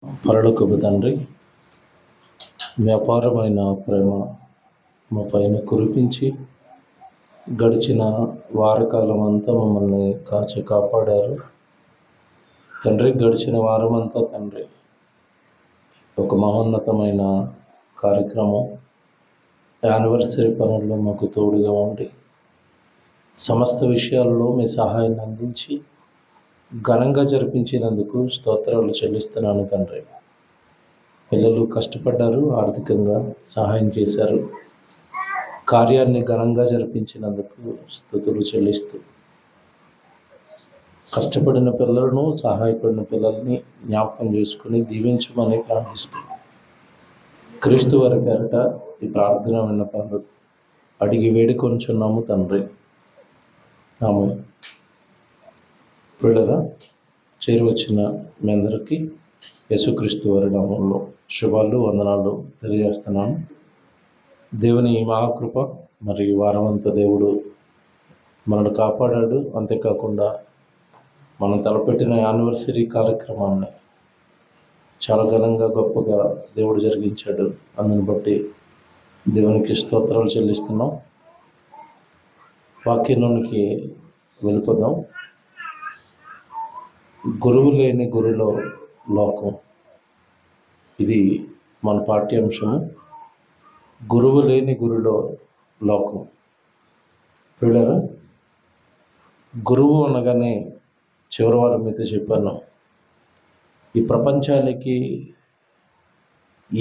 పరలోకపు తండ్రి, మీ అపారమైన ప్రేమ మా పైన కురిపించి గడిచిన వారకాలం అంతా మమ్మల్ని కాచి కాపాడారు. తండ్రి, గడిచిన వారమంతా తండ్రి ఒక మహోన్నతమైన కార్యక్రమం యానివర్సరీ పనుల్లో మాకు తోడుగా ఉండి సమస్త విషయాల్లో మీ సహాయాన్ని అందించి ఘనంగా జరిపించినందుకు స్తోత్రాలు చెల్లిస్తున్నాను తండ్రి. పిల్లలు కష్టపడ్డారు, ఆర్థికంగా సహాయం చేశారు. కార్యాన్ని ఘనంగా జరిపించినందుకు స్తుతులు చెల్లిస్తూ కష్టపడిన పిల్లలను, సహాయపడిన పిల్లల్ని జ్ఞాపకం చేసుకుని దీవించమని ప్రార్థిస్తూ క్రీస్తు వారి పేరట ఈ ప్రార్థన విన్నపాలు అడిగి వేడుకొంచున్నాము తండ్రి. ఆమేన్. పిల్లరా, చేరువచ్చిన మీ అందరికీ యేసుక్రీస్తు వారి నామంలో శుభాలు, వందనాలు తెలియజేస్తున్నాను. దేవుని మహాకృప మరియు వారమంతా దేవుడు మనల్ని కాపాడాడు. అంతేకాకుండా మనం తలపెట్టిన యానివర్సరీ కార్యక్రమాన్ని చాలా ఘనంగా గొప్పగా దేవుడు జరిగించాడు. అందుని బట్టి దేవునికి స్తోత్రాలు చెల్లిస్తున్నాం. వాక్యంలోనికి వెళ్ళిపోదాం. గురువు లేని గురులో లోకం, ఇది మన పాఠ్యాంశము. గురువు లేని గురులో లోకం. పిల్లరా, గురువు అనగానే చివరి వారం మీతో చెప్పాను, ఈ ప్రపంచానికి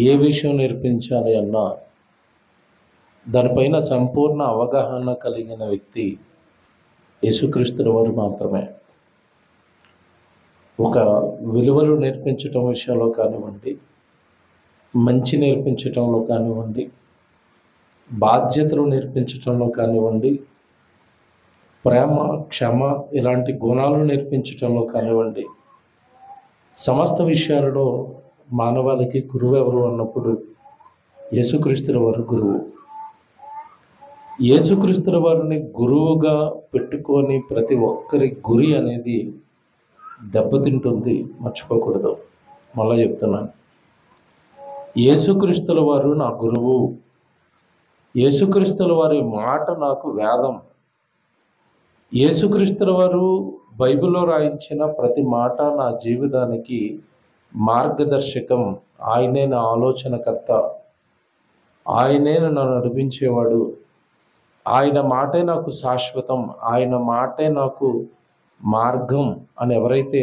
ఏ విషయం నేర్పించాలి అన్నా దానిపైన సంపూర్ణ అవగాహన కలిగిన వ్యక్తి యేసుక్రీస్తు వారు మాత్రమే. ఒక విలువలు నేర్పించటం విషయంలో కానివ్వండి, మంచి నేర్పించటంలో కానివ్వండి, బాధ్యతలు నేర్పించటంలో కానివ్వండి, ప్రేమ, క్షమ ఇలాంటి గుణాలు నేర్పించటంలో కానివ్వండి, సమస్త విషయాలలో మానవాళికి గురువు ఎవరు అన్నప్పుడు యేసుక్రీస్తు వారు గురువు. యేసుక్రీస్తు వారిని గురువుగా పెట్టుకొని ప్రతి ఒక్కరి గురి అనేది దెబ్బతింటుంది, మర్చిపోకూడదు. మళ్ళా చెప్తున్నాను, యేసుక్రీస్తుల వారు నా గురువు. యేసుక్రీస్తుల వారి మాట నాకు వేదం. యేసుక్రీస్తుల వారు బైబిల్లో రాయించిన ప్రతి మాట నా జీవితానికి మార్గదర్శకం. ఆయనే నా ఆలోచనకర్త, ఆయనే నన్ను నడిపించేవాడు. ఆయన మాటే నాకు శాశ్వతం, ఆయన మాటే నాకు మార్గం అని ఎవరైతే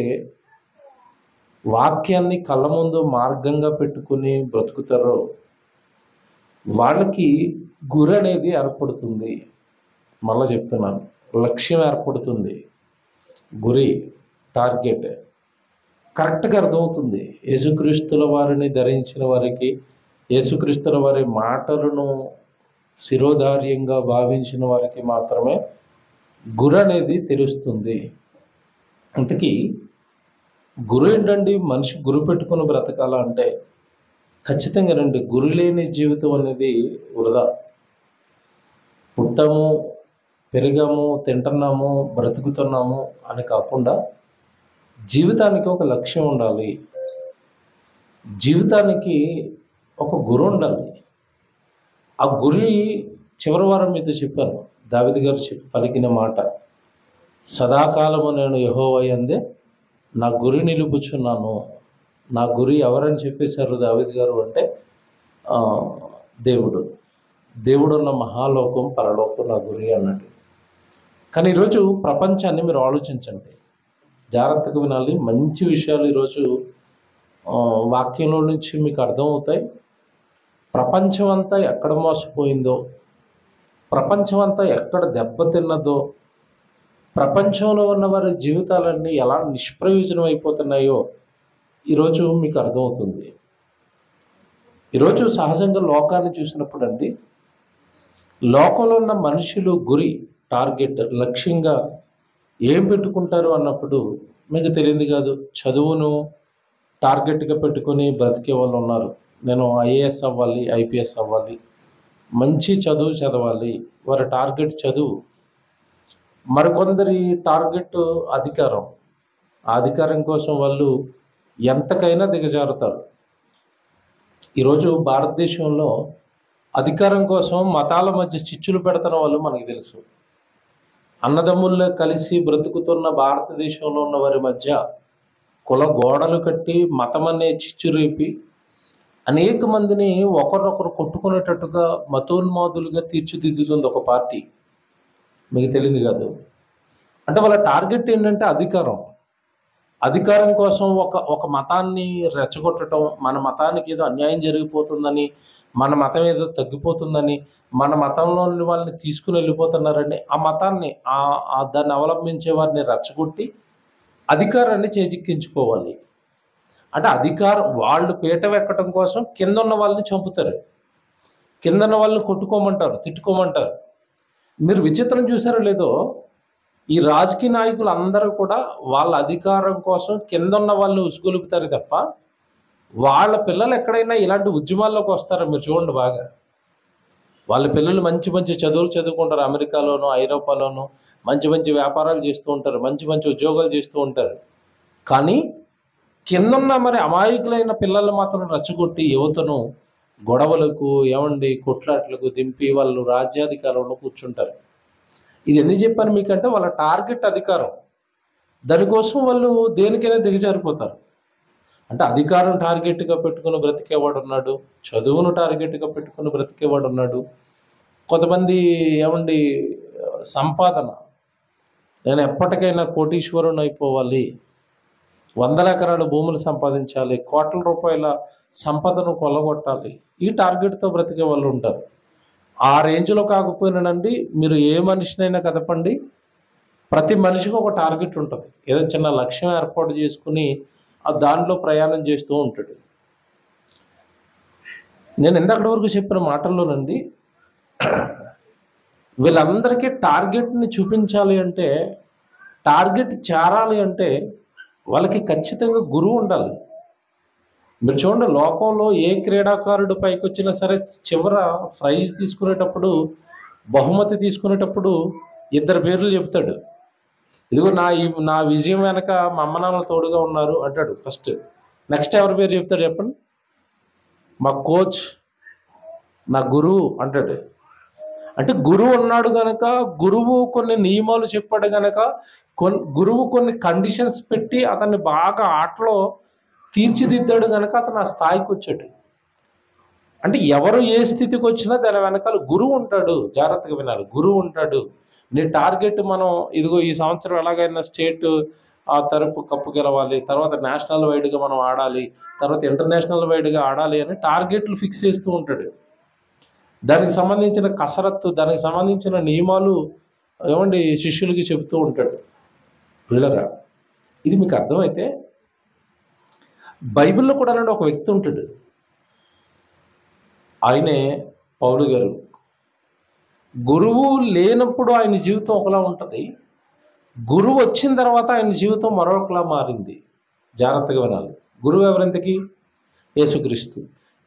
వాక్యాన్ని కళ్ళ ముందు మార్గంగా పెట్టుకుని బ్రతుకుతారో వాళ్ళకి గురి అనేది ఏర్పడుతుంది. మళ్ళా చెప్తున్నాను, లక్ష్యం ఏర్పడుతుంది. గురి, టార్గెట్ కరెక్ట్గా అర్థమవుతుంది. యేసుక్రీస్తుల వారిని ధరించిన వారికి, యేసుక్రీస్తుల వారి మాటలను శిరోధార్యంగా భావించిన వారికి మాత్రమే గురి అనేది తెలుస్తుంది. అంతకీ గురు ఏంటండి? మనిషి గురి పెట్టుకుని బ్రతకాల అంటే ఖచ్చితంగా రండి. గురి లేని జీవితం అనేది వృధా. పుట్టాము, పెరిగాము, తింటున్నాము, బ్రతుకుతున్నాము అని కాకుండా జీవితానికి ఒక లక్ష్యం ఉండాలి. జీవితానికి ఒక గురి ఉండాలి. ఆ గురి చివరి వారం మీతో చెప్పాను. దావీదు గారు పలికిన మాట, సదాకాలము నేను యెహోవా యందే నా గురి నిలుపుచున్నాను. నా గురి ఎవరని చెప్పేశారు దావీదు గారు అంటే దేవుడున్న మహాలోకం, పరలోకం నా గురి అన్నట్టు. కానీ ఈరోజు ప్రపంచాన్ని మీరు ఆలోచించండి, జాగ్రత్తగా వినాలి. మంచి విషయాలు ఈరోజు వాక్యంలో నుంచి మీకు అర్థమవుతాయి. ప్రపంచం అంతా ఎక్కడ మోసపోయిందో, ప్రపంచం అంతా ఎక్కడ దెబ్బతిన్నదో, ప్రపంచంలో ఉన్న వారి జీవితాలన్నీ ఎలా నిష్ప్రయోజనం అయిపోతున్నాయో ఈరోజు మీకు అర్థమవుతుంది. ఈరోజు సహజంగా లోకాన్ని చూసినప్పుడు అండి, లోకంలో ఉన్న మనుషులు గురి, టార్గెట్, లక్ష్యంగా ఏం పెట్టుకుంటారు అన్నప్పుడు మీకు తెలియదు కాదు. చదువును టార్గెట్గా పెట్టుకొని బ్రతికే వాళ్ళు ఉన్నారు. నేను ఐఏఎస్ అవ్వాలి, ఐపీఎస్ అవ్వాలి, మంచి చదువు చదవాలి. వారి టార్గెట్ చదువు. మరికొందరి టార్గెట్ అధికారం. ఆ అధికారం కోసం వాళ్ళు ఎంతకైనా దిగజారుతారు. ఈరోజు భారతదేశంలో అధికారం కోసం మతాల మధ్య చిచ్చులు పెడుతున్న వాళ్ళు మనకు తెలుసు. అన్నదమ్ముల్లో కలిసి బ్రతుకుతున్న భారతదేశంలో ఉన్న వారి మధ్య కుల గోడలు కట్టి మతం అనే చిచ్చు రేపి అనేక మందిని ఒకరినొకరు కొట్టుకునేటట్టుగా మతోన్మాదులుగా తీర్చిదిద్దుతుంది ఒక పార్టీ. మీకు తెలియదు కాదు. అంటే వాళ్ళ టార్గెట్ ఏంటంటే అధికారం. అధికారం కోసం ఒక మతాన్ని రెచ్చగొట్టడం, మన మతానికి ఏదో అన్యాయం జరిగిపోతుందని, మన మతం ఏదో తగ్గిపోతుందని, మన మతంలోని వాళ్ళని తీసుకుని వెళ్ళిపోతున్నారని ఆ మతాన్ని దాన్ని అవలంబించే వారిని రెచ్చగొట్టి అధికారాన్ని చేజిక్కించుకోవాలి. అంటే అధికారం వాళ్ళు పీట ఎక్కడం కోసం కింద ఉన్న వాళ్ళని చంపుతారు, కింద ఉన్న వాళ్ళని కొట్టుకోమంటారు, తిట్టుకోమంటారు. మీరు విచిత్రం చూసారో లేదో, ఈ రాజకీయ నాయకులు అందరూ కూడా వాళ్ళ అధికారం కోసం కింద ఉన్న వాళ్ళని ఉసుగొలుపుతారు తప్ప వాళ్ళ పిల్లలు ఎక్కడైనా ఇలాంటి ఉద్యమాల్లోకి వస్తారో మీరు చూడండి బాగా. వాళ్ళ పిల్లలు మంచి మంచి చదువులు చదువుకుంటారు, అమెరికాలోనూ ఐరోపాలోనూ మంచి మంచి వ్యాపారాలు చేస్తూ ఉంటారు, మంచి మంచి ఉద్యోగాలు చేస్తూ ఉంటారు. కానీ కిందన్న మరి అమాయకులైన పిల్లలు మాత్రం రెచ్చగొట్టి యువతను గొడవలకు కొట్లాట్లకు దింపి వాళ్ళు రాజ్యాధికారంలో కూర్చుంటారు. ఇది ఎందుకు చెప్పాను మీకంటే వాళ్ళ టార్గెట్ అధికారం. దానికోసం వాళ్ళు దేనికైనా దిగజారిపోతారు. అంటే అధికారం టార్గెట్గా పెట్టుకుని బ్రతికేవాడు ఉన్నాడు, చదువును టార్గెట్గా పెట్టుకుని బ్రతికేవాడు ఉన్నాడు. కొంతమంది సంపాదన, నేను ఎప్పటికైనా కోటీశ్వరుని అయిపోవాలి, 100 ఎకరాల భూములు సంపాదించాలి, కోట్ల రూపాయల సంపదను కొల్లగొట్టాలి, ఈ టార్గెట్తో బ్రతికే వాళ్ళు ఉంటారు. ఆ రేంజ్లో కాకపోయినానండి, మీరు ఏ మనిషినైనా కదపండి, ప్రతి మనిషికి ఒక టార్గెట్ ఉంటుంది. ఏదో చిన్న లక్ష్యం ఏర్పాటు చేసుకుని దాంట్లో ప్రయాణం చేస్తూ ఉంటాడు. నేను ఇందాకటి వరకు చెప్పిన మాటల్లోనండి, వీళ్ళందరికీ టార్గెట్ని చూపించాలి అంటే, టార్గెట్ చేరాలి అంటే వాళ్ళకి ఖచ్చితంగా గురువు ఉండాలి. మీరు చూడండి, లోకంలో ఏ క్రీడాకారుడు పైకి వచ్చినా సరే చివర ప్రైజ్ తీసుకునేటప్పుడు, బహుమతి తీసుకునేటప్పుడు 2 పేర్లు చెప్తాడు. ఇదిగో నా విజయం వెనక మా అమ్మ నాన్నలు తోడుగా ఉన్నారు అంటాడు ఫస్ట్. నెక్స్ట్ ఎవరి పేరు చెప్తాడు చెప్పండి? మా కోచ్, నా గురువు అంటాడు. అంటే గురువు ఉన్నాడు కనుక, గురువు కొన్ని నియమాలు చెప్పాడు కనుక, గురువు కొన్ని కండిషన్స్ పెట్టి అతన్ని బాగా ఆటలో తీర్చిదిద్దాడు కనుక అతను ఆ స్థాయికి వచ్చాడు. అంటే ఎవరు ఏ స్థితికి వచ్చినా దాని వెనకాల గురువు ఉంటాడు. జాగ్రత్తగా వినాలి, గురువు ఉంటాడు. నీ టార్గెట్ మనం ఇదిగో ఈ సంవత్సరం ఎలాగైనా స్టేట్ తరపు కప్పు గెలవాలి, తర్వాత నేషనల్ వైడ్గా మనం ఆడాలి, తర్వాత ఇంటర్నేషనల్ వైడ్గా ఆడాలి అని టార్గెట్లు ఫిక్స్ చేస్తూ ఉంటాడు. దానికి సంబంధించిన కసరత్తు, దానికి సంబంధించిన నియమాలు శిష్యులకి చెబుతూ ఉంటాడు. పిల్లరా, ఇది మీకు అర్థమైతే బైబిల్లో కూడా ఒక వ్యక్తి ఉంటాడు, ఆయనే పౌలు గారు. గురువు లేనప్పుడు ఆయన జీవితం ఒకలా ఉంటుంది, గురువు వచ్చిన తర్వాత ఆయన జీవితం మరొకలా మారింది. జాగ్రత్తగా వినాలి. గురువు ఎవరింతకి? యేసుక్రీస్తు.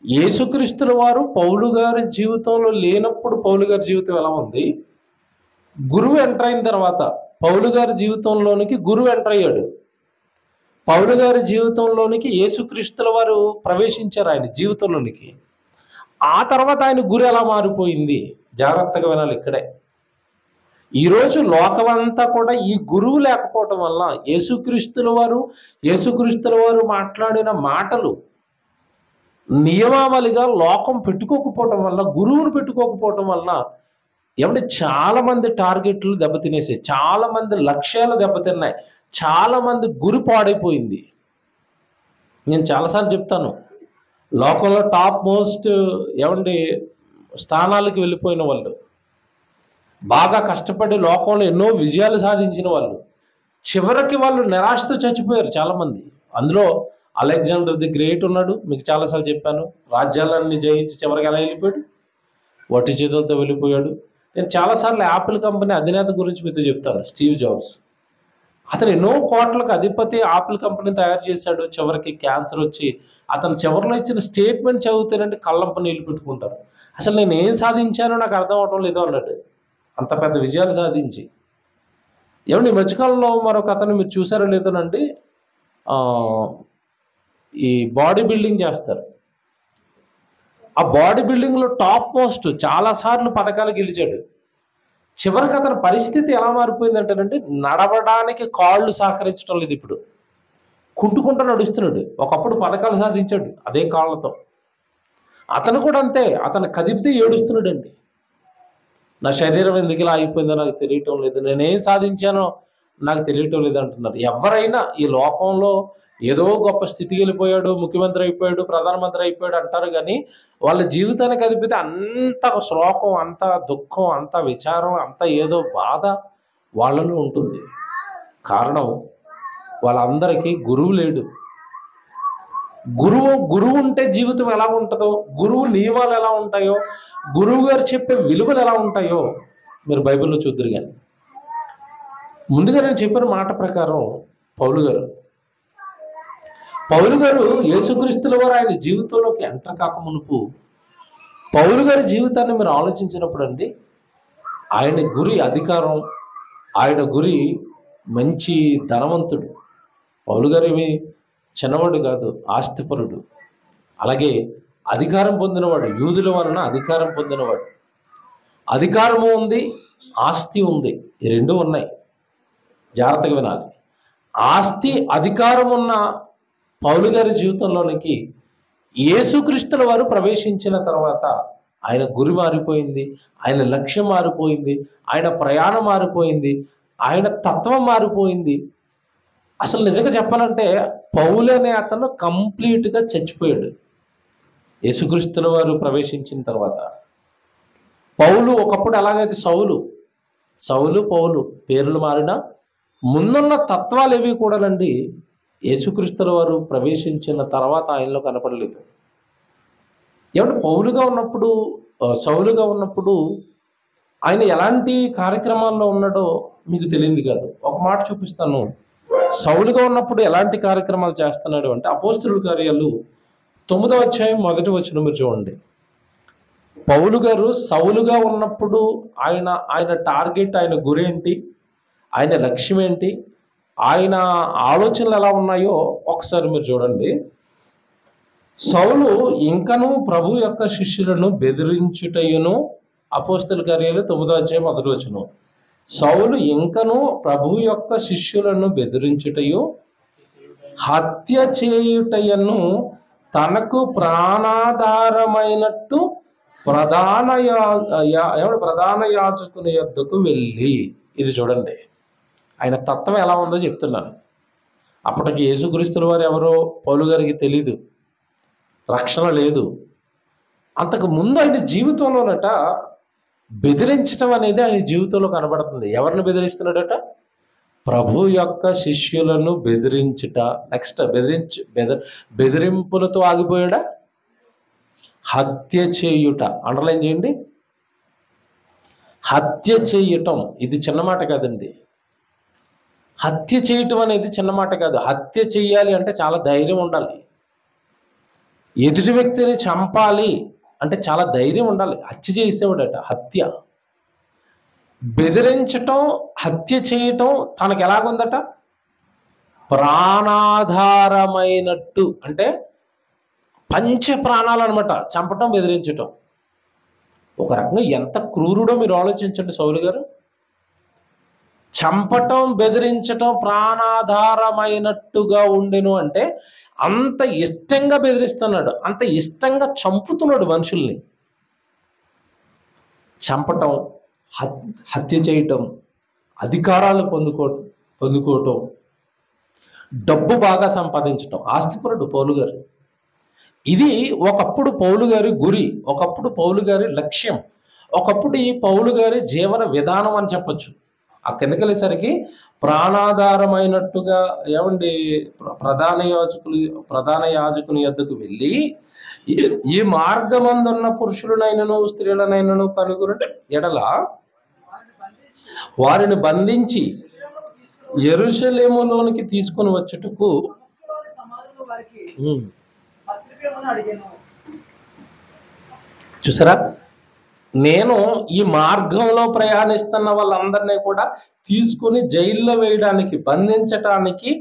యేసుక్రీస్తుల వారు పౌలు గారి జీవితంలో లేనప్పుడు పౌలు గారి జీవితం ఎలా ఉంది, గురువు ఎంటర్ అయిన తర్వాత పౌలు గారి జీవితంలోనికి గురువు ఎంటర్ అయ్యాడు. పౌలు గారి జీవితంలోనికి యేసుక్రీస్తుల వారు ప్రవేశించారు ఆయన జీవితంలోనికి. ఆ తర్వాత ఆయన గురు ఎలా మారిపోయింది, జాగ్రత్తగా వినాలి ఇక్కడే. ఈరోజు లోకమంతా కూడా ఈ గురువు లేకపోవటం వల్ల, యేసుక్రీస్తుల వారు మాట్లాడిన మాటలు నియమావళిగా లోకం పెట్టుకోకపోవటం వల్ల, గురువును పెట్టుకోకపోవటం వల్ల చాలా మంది టార్గెట్లు దెబ్బతినేసాయి, చాలా మంది లక్ష్యాలు దెబ్బతిన్నాయి, చాలా మంది గురి పాడైపోయింది. నేను చాలాసార్లు చెప్తాను, లోకంలో టాప్ మోస్ట్ స్థానాలకు వెళ్ళిపోయిన వాళ్ళు, బాగా కష్టపడి లోకంలో ఎన్నో విజయాలు సాధించిన వాళ్ళు, చివరికి వాళ్ళు నిరాశతో చచ్చిపోయారు చాలామంది. అందులో అలెగ్జాండర్ ది గ్రేట్ ఉన్నాడు, మీకు చాలాసార్లు చెప్పాను. రాజ్యాలన్నీ జయించి చివరికి ఎలా వెళ్ళిపోయాడు? వట్టి చేతులతో వెళ్ళిపోయాడు. నేను చాలాసార్లు యాపిల్ కంపెనీ అధినేత గురించి మీతో చెప్తాను, స్టీవ్ జాబ్స్. అతను ఎన్నో కోట్లకు అధిపతి, యాపిల్ కంపెనీని తయారు చేశాడు. చివరికి క్యాన్సర్ వచ్చి అతను చివరిలో ఇచ్చిన స్టేట్మెంట్ చదివితేనంటే కళ్ళంప నీళ్ళు పెట్టుకుంటారు. అసలు నేను ఏం సాధించానో నాకు అర్థం అవటం లేదు అన్నాడు, అంత పెద్ద విజయాలు సాధించి. ఈ మధ్యకాలంలో మరొక అతను మీరు చూసారో లేదోనండి, ఈ బాడీ బిల్డింగ్ చేస్తారు. ఆ బాడీ బిల్డింగ్లో టాప్ మోస్ట్ చాలాసార్లు పథకాలు గెలిచాడు. చివరికి అతని పరిస్థితి ఎలా మారిపోయిందంటేనంటే నడవడానికి కాళ్ళు సహకరించడం లేదు. ఇప్పుడు కుంటుకుంటూ నడుస్తున్నాడు. ఒకప్పుడు పథకాలు సాధించాడు అదే కాళ్ళతో. అతను కూడా అంతే, అతను కదిపితే ఏడుస్తున్నాడండి. నా శరీరం ఎందుకు ఇలా అయిపోయిందో నాకు తెలియటం లేదు, నేనేం సాధించానో నాకు తెలియటం లేదు అంటున్నారు. ఎవరైనా ఈ లోకంలో ఏదో గొప్ప స్థితికి వెళ్ళిపోయాడు, ముఖ్యమంత్రి అయిపోయాడు, ప్రధానమంత్రి అయిపోయాడు అంటారు, కానీ వాళ్ళ జీవితాన్ని కదిపితే అంత శ్లోకం, అంత దుఃఖం, అంత విచారం, అంత ఏదో బాధ వాళ్ళలో ఉంటుంది. కారణం వాళ్ళందరికీ గురువు లేడు. గురువు ఉంటే జీవితం ఎలా ఉంటుందో, గురువు నియమాలు ఎలా ఉంటాయో, గురువు గారు చెప్పే విలువలు ఎలా ఉంటాయో మీరు బైబిల్లో చూద్దరు. కానీ ముందుగా నేను చెప్పిన మాట ప్రకారం పౌలు గారు యేసుక్రీస్తుల వారు ఆయన జీవితంలోకి ఎంటర్ కాక మునుపు పౌలు గారి జీవితాన్ని మీరు ఆలోచించినప్పుడు అండి, ఆయన గురి అధికారం, ఆయన గురి మంచి ధనవంతుడు. పౌలు గారు ఏమి చిన్నవాడు కాదు, ఆస్తిపరుడు. అలాగే అధికారం పొందినవాడు, యూదుల వలన అధికారం పొందినవాడు. అధికారము ఉంది, ఆస్తి ఉంది, ఈ రెండు ఉన్నాయి. జాగ్రత్తగా వినాలి. ఆస్తి అధికారం ఉన్న పౌలు గారి జీవితంలోనికి యేసుక్రీస్తుల వారు ప్రవేశించిన తర్వాత ఆయన గురి మారిపోయింది, ఆయన లక్ష్యం మారిపోయింది, ఆయన ప్రయాణం మారిపోయింది, ఆయన తత్వం మారిపోయింది. అసలు నిజంగా చెప్పాలంటే పౌలు అనే అతను కంప్లీట్గా చచ్చిపోయాడు యేసుక్రీస్తుల వారు ప్రవేశించిన తర్వాత. పౌలు ఒకప్పుడు ఎలాగైతే సౌలు పౌలు పేర్లు మారినా ముందున్న తత్వాలు ఏవి కూడానండి యేసుక్రీస్తుల వారు ప్రవేశించిన తర్వాత ఆయనలో కనపడలేదు. ఏమంటే సౌలుగా ఉన్నప్పుడు ఆయన ఎలాంటి కార్యక్రమాల్లో ఉన్నాడో మీకు తెలియదు కాదు. ఒక మాట చూపిస్తాను. సౌలుగా ఉన్నప్పుడు ఎలాంటి కార్యక్రమాలు చేస్తున్నాడు అంటే అపోస్తలుల కార్యాలు 9వ అధ్యాయం 1వ వచనం మీరు చూడండి. పౌలు గారు సౌలుగా ఉన్నప్పుడు ఆయన టార్గెట్, ఆయన గురి ఏంటి, ఆయన లక్ష్యం ఏంటి, ఆయన ఆలోచనలు ఎలా ఉన్నాయో ఒకసారి మీరు చూడండి. సౌలు ఇంకనూ ప్రభు యొక్క శిష్యులను బెదిరించుటయును, అపోస్తలుల కార్యాలు 9వ అధ్యాయం 1వ వచనం. సౌలు ఇంకనూ ప్రభు యొక్క శిష్యులను బెదిరించుటయు, హత్య చేయుటయను తనకు ప్రాణాధారమైనట్టు ప్రధాన యాజకుని యొద్దకు వెళ్ళి, ఇది చూడండి ఆయన తత్వం ఎలా ఉందో చెప్తున్నాను. అప్పటికి యేసుక్రీస్తుల వారు ఎవరో పౌలు గారికి తెలీదు, రక్షణ లేదు. అంతకు ముందు ఆయన జీవితంలోనట బెదిరించటం అనేది ఆయన జీవితంలో కనబడుతుంది. ఎవరిని బెదిరిస్తున్నాడట? ప్రభు యొక్క శిష్యులను బెదిరించుట. నెక్స్ట్ బెదిరింపులతో ఆగిపోయాడా? హత్య చేయుట. అండర్లైన్ చేయండి. హత్య చేయటం ఇది చిన్న మాట కాదండి. హత్య చేయటం అనేది చిన్న మాట కాదు. హత్య చేయాలి అంటే చాలా ధైర్యం ఉండాలి. ఎదుటి వ్యక్తిని చంపాలి అంటే చాలా ధైర్యం ఉండాలి. హత్య చేసేవాడట. హత్య, బెదిరించటం, హత్య చేయటం తనకు ఎలాగుందట? ప్రాణాధారమైనట్టు. అంటే పంచ ప్రాణాలు అనమాట. చంపటం, బెదిరించటం. ఒక రకంగా ఎంత క్రూరుడో మీరు ఆలోచించండి. సౌలు గారు చంపటం, బెదిరించటం ప్రాణాధారమైనట్టుగా ఉండెను అంటే అంత ఇష్టంగా బెదిరిస్తున్నాడు, అంత ఇష్టంగా చంపుతున్నాడు మనుషుల్ని. చంపటం, హత్య చేయటం, అధికారాలు పొందుకోవటం, డబ్బు బాగా సంపాదించటం. ఆస్తిపరుడు పౌలు గారు. ఇది ఒకప్పుడు పౌలు గారి గురి, ఒకప్పుడు పౌలు గారి లక్ష్యం, ఒకప్పుడు ఈ పౌలు గారి జీవన విధానం అని చెప్పచ్చు. ఆ కిందకెళ్ళేసరికి ప్రాణాధారమైనట్టుగా ఏమండి ప్రధాన యాజకుని యొద్దకు వెళ్ళి, ఈ మార్గమందున్న పురుషులనైనను స్త్రీలనైనను కనుగొనుట ఎడల వారిని బంధించి యెరూషలేములోనికి తీసుకొని వచ్చుటకు చూసారా, నేను ఈ మార్గంలో ప్రయాణిస్తున్న వాళ్ళందరినీ కూడా తీసుకుని జైల్లో వేయడానికి, బంధించటానికి